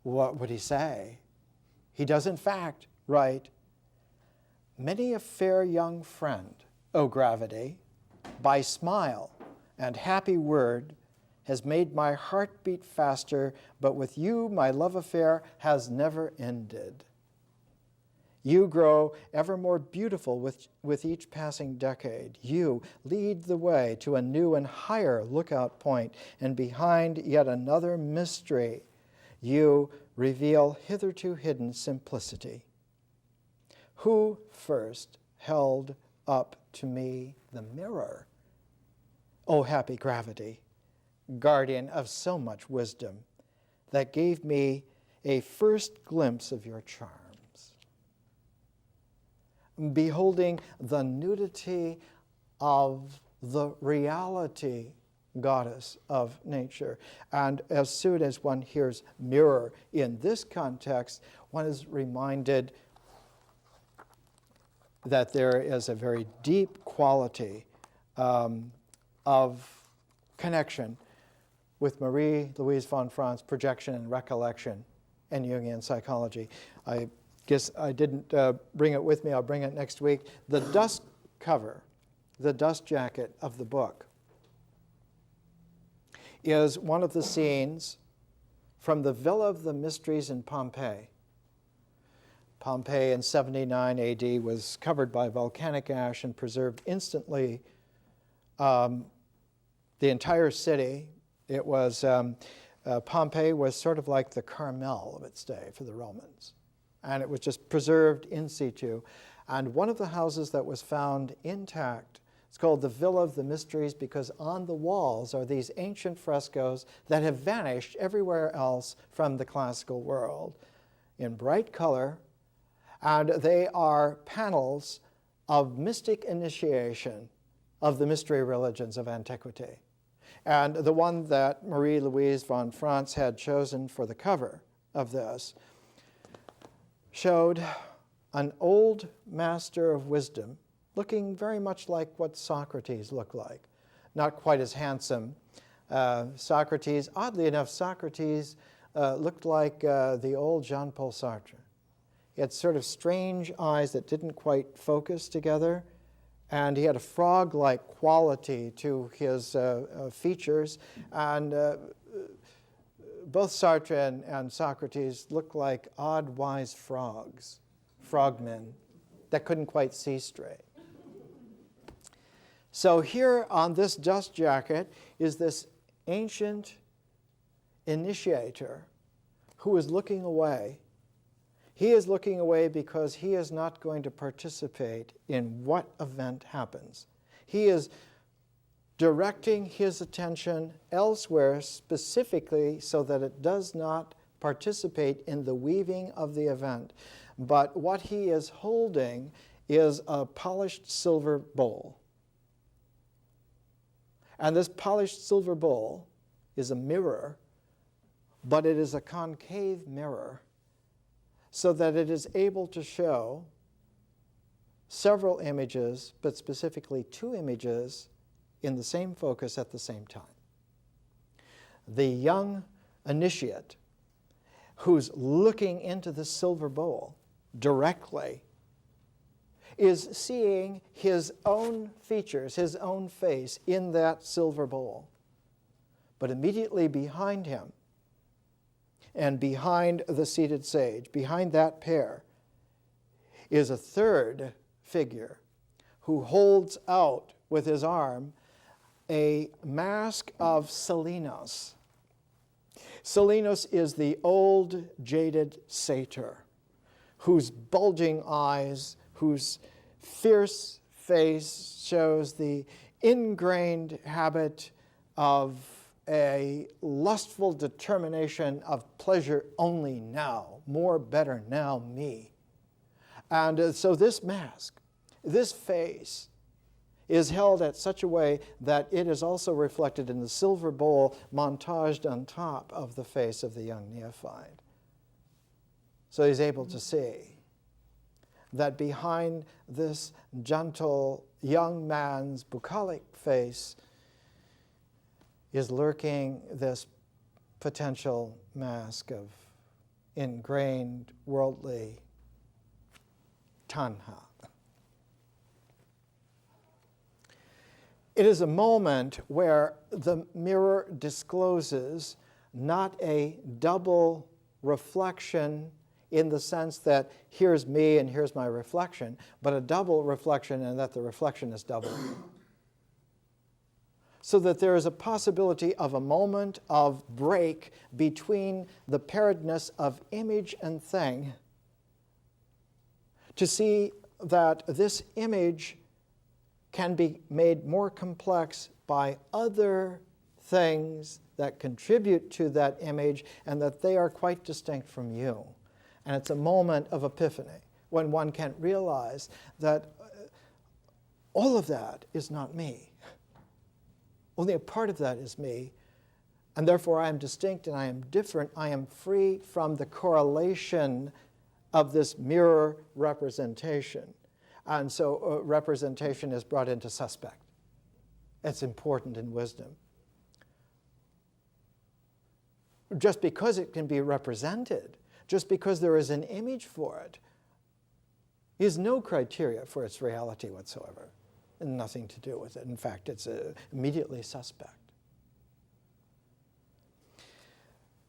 What would he say? He does, in fact, write, "Many a fair young friend, O gravity, by smile and happy word, has made my heart beat faster, but with you my love affair has never ended. You grow ever more beautiful with each passing decade. You lead the way to a new and higher lookout point, and behind yet another mystery, you reveal hitherto hidden simplicity. Who first held up to me the mirror? O happy gravity, guardian of so much wisdom, that gave me a first glimpse of your charms. Beholding the nudity of the reality goddess of nature. And as soon as one hears mirror in this context, one is reminded that there is a very deep quality of connection with Marie-Louise von Franz, projection and recollection, and Jungian psychology. I guess I didn't bring it with me. I'll bring it next week. The dust cover, the dust jacket of the book, is one of the scenes from the Villa of the Mysteries in Pompeii. Pompeii in 79 AD was covered by volcanic ash and preserved instantly. The entire city, it was, Pompeii was sort of like the Carmel of its day for the Romans. And it was just preserved in situ. And one of the houses that was found intact, it's called the Villa of the Mysteries, because on the walls are these ancient frescoes that have vanished everywhere else from the classical world in bright color. And they are panels of mystic initiation of the mystery religions of antiquity. And the one that Marie-Louise von Franz had chosen for the cover of this showed an old master of wisdom looking very much like what Socrates looked like. Not quite as handsome. Socrates, oddly enough, Socrates looked like the old Jean-Paul Sartre. He had sort of strange eyes that didn't quite focus together, and he had a frog-like quality to his features, and both Sartre and Socrates looked like odd, wise frogs, frogmen, that couldn't quite see straight. So here on this dust jacket is this ancient initiator who is looking away. He is looking away because he is not going to participate in what event happens. He is directing his attention elsewhere specifically so that it does not participate in the weaving of the event. But what he is holding is a polished silver bowl. And this polished silver bowl is a mirror, but it is a concave mirror, so that it is able to show several images, but specifically two images in the same focus at the same time. The young initiate who's looking into the silver bowl directly is seeing his own features, his own face in that silver bowl. But immediately behind him, and behind the seated sage, behind that pair, is a third figure who holds out with his arm a mask of Silenus. Silenus is the old jaded satyr whose bulging eyes, whose fierce face shows the ingrained habit of a lustful determination of pleasure only now, more, better now, me. And so this mask, this face, is held at such a way that it is also reflected in the silver bowl montaged on top of the face of the young neophyte. So he's able to see that behind this gentle young man's bucolic face is lurking this potential mask of ingrained worldly tanha. It is a moment where the mirror discloses not a double reflection in the sense that here's me and here's my reflection, but a double reflection and that the reflection is double. So that there is a possibility of a moment of break between the pairedness of image and thing to see that this image can be made more complex by other things that contribute to that image and that they are quite distinct from you. And it's a moment of epiphany when one can realize that all of that is not me. Only a part of that is me, and therefore I am distinct and I am different. I am free from the correlation of this mirror representation. And so representation is brought into suspect. It's important in wisdom. Just because it can be represented, just because there is an image for it, is no criteria for its reality whatsoever. And nothing to do with it. In fact, it's immediately suspect.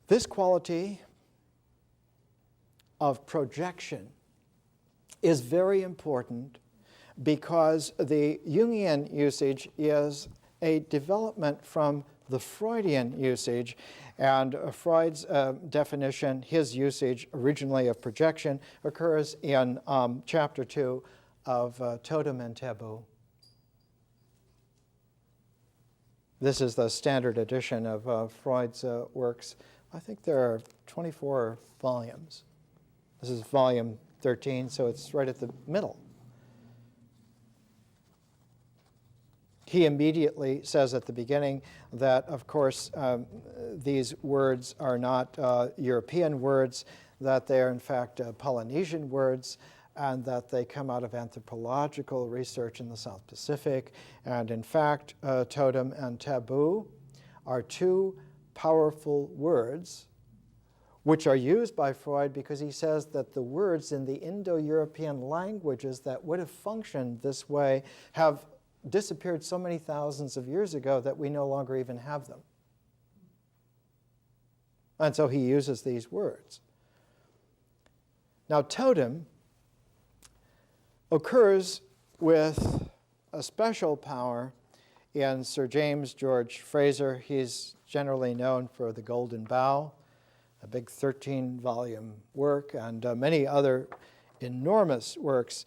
This quality of projection is very important because the Jungian usage is a development from the Freudian usage, and Freud's definition, his usage originally of projection, occurs in chapter 2 of Totem and Taboo. This is the standard edition of Freud's works. I think there are 24 volumes. This is volume 13, so it's right at the middle. He immediately says at the beginning that, of course, these words are not European words, that they are, in fact, Polynesian words, and that they come out of anthropological research in the South Pacific. And, in fact, totem and taboo are two powerful words which are used by Freud because he says that the words in the Indo-European languages that would have functioned this way have disappeared so many thousands of years ago that we no longer even have them. And so he uses these words. Now, totem occurs with a special power in Sir James George Frazer. He's generally known for The Golden Bough, a big 13-volume work, and many other enormous works.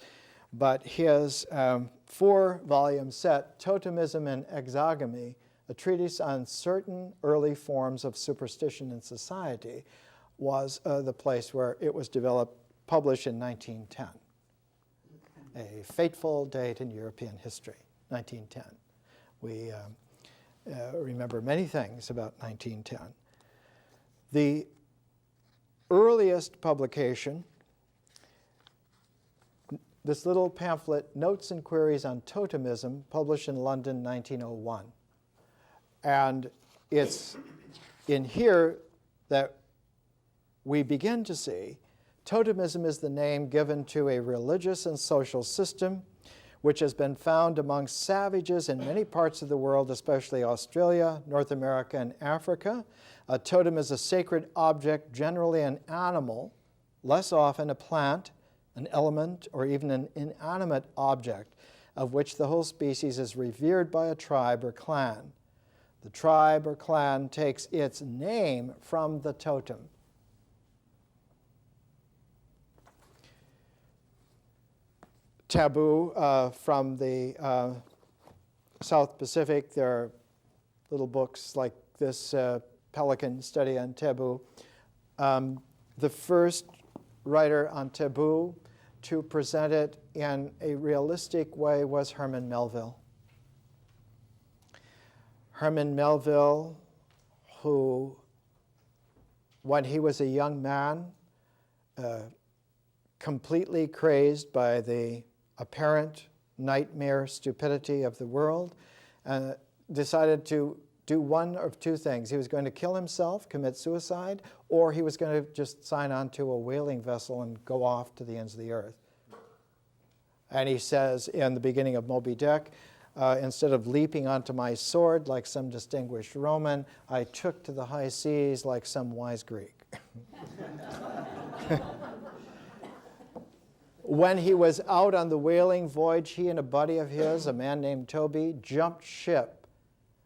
But his 4-volume set, Totemism and Exogamy, a treatise on certain early forms of superstition in society, was the place where it was developed, published in 1910. A fateful date in European history, 1910. We remember many things about 1910. The earliest publication, this little pamphlet, Notes and Queries on Totemism, published in London, 1901. And it's in here that we begin to see totemism is the name given to a religious and social system which has been found among savages in many parts of the world, especially Australia, North America, and Africa. A totem is a sacred object, generally an animal, less often a plant, an element, or even an inanimate object, of which the whole species is revered by a tribe or clan. The tribe or clan takes its name from the totem. Taboo from the South Pacific. There are little books like this, Pelican Study on Taboo. The first writer on taboo to present it in a realistic way was Herman Melville. Herman Melville, who, when he was a young man, completely crazed by the apparent nightmare stupidity of the world, decided to do one of two things. He was going to kill himself, commit suicide, or he was going to just sign on to a whaling vessel and go off to the ends of the earth. And he says in the beginning of Moby Dick, instead of leaping onto my sword like some distinguished Roman, I took to the high seas like some wise Greek. When he was out on the whaling voyage, he and a buddy of his, a man named Toby, jumped ship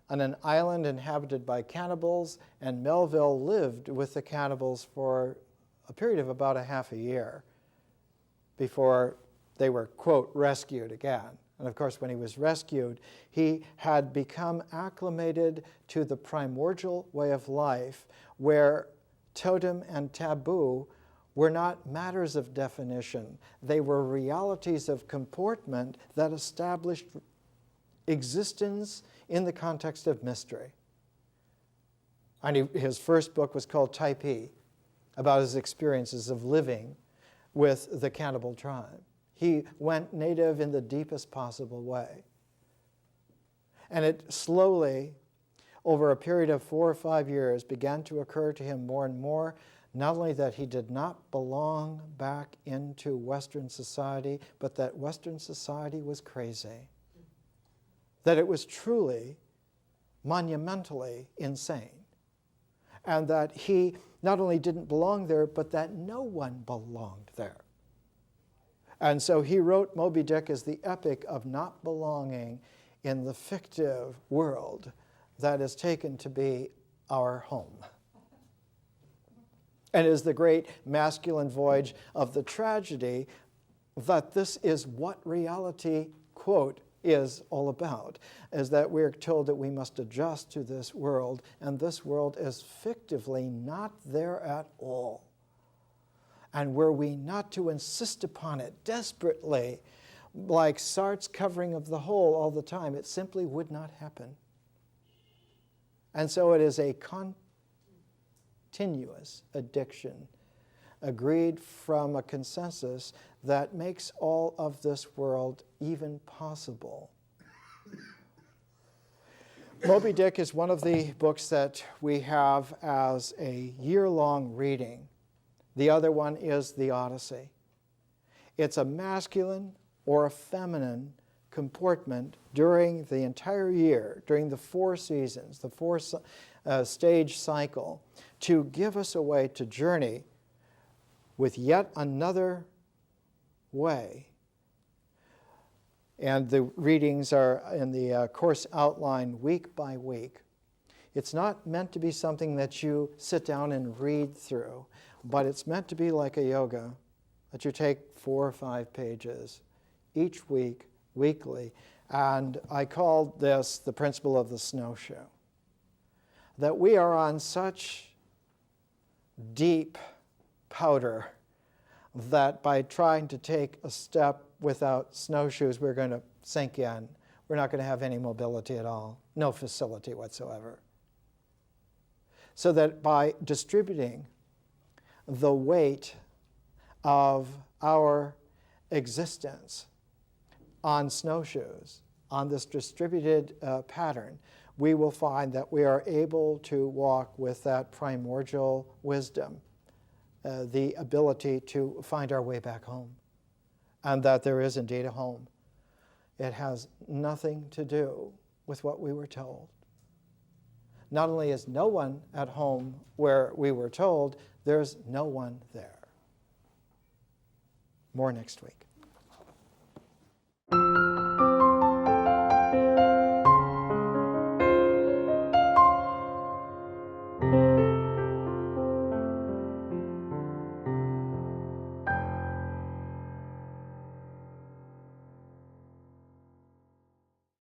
on an island inhabited by cannibals, and Melville lived with the cannibals for a period of about a half a year before they were, quote, rescued again. And of course, when he was rescued, he had become acclimated to the primordial way of life where totem and taboo were not matters of definition. They were realities of comportment that established existence in the context of mystery. And his first book was called Typee, about his experiences of living with the cannibal tribe. He went native in the deepest possible way. And it slowly, over a period of 4 or 5 years, began to occur to him more and more, not only that he did not belong back into Western society, but that Western society was crazy. That it was truly, monumentally insane. And that he not only didn't belong there, but that no one belonged there. And so he wrote Moby Dick as the epic of not belonging in the fictive world that is taken to be our home. And is the great masculine voyage of the tragedy that this is what reality, quote, is all about, is that we're told that we must adjust to this world, and this world is fictively not there at all. And were we not to insist upon it desperately, like Sartre's covering of the whole all the time, it simply would not happen. And so it is a continuous addiction, agreed from a consensus that makes all of this world even possible. Moby Dick is one of the books that we have as a year-long reading. The other one is the Odyssey. It's a masculine or a feminine comportment during the entire year, during the 4 seasons, the 4-stage cycle, to give us a way to journey with yet another way. And the readings are in the course outline week by week. It's not meant to be something that you sit down and read through, but it's meant to be like a yoga, that you take 4 or 5 pages each week, weekly. And I called this the principle of the snowshoe. That we are on such deep powder that by trying to take a step without snowshoes, we're going to sink in. We're not going to have any mobility at all, no facility whatsoever. So that by distributing the weight of our existence on snowshoes, on this distributed pattern, we will find that we are able to walk with that primordial wisdom, the ability to find our way back home, and that there is indeed a home. It has nothing to do with what we were told. Not only is no one at home where we were told, there's no one there. More next week.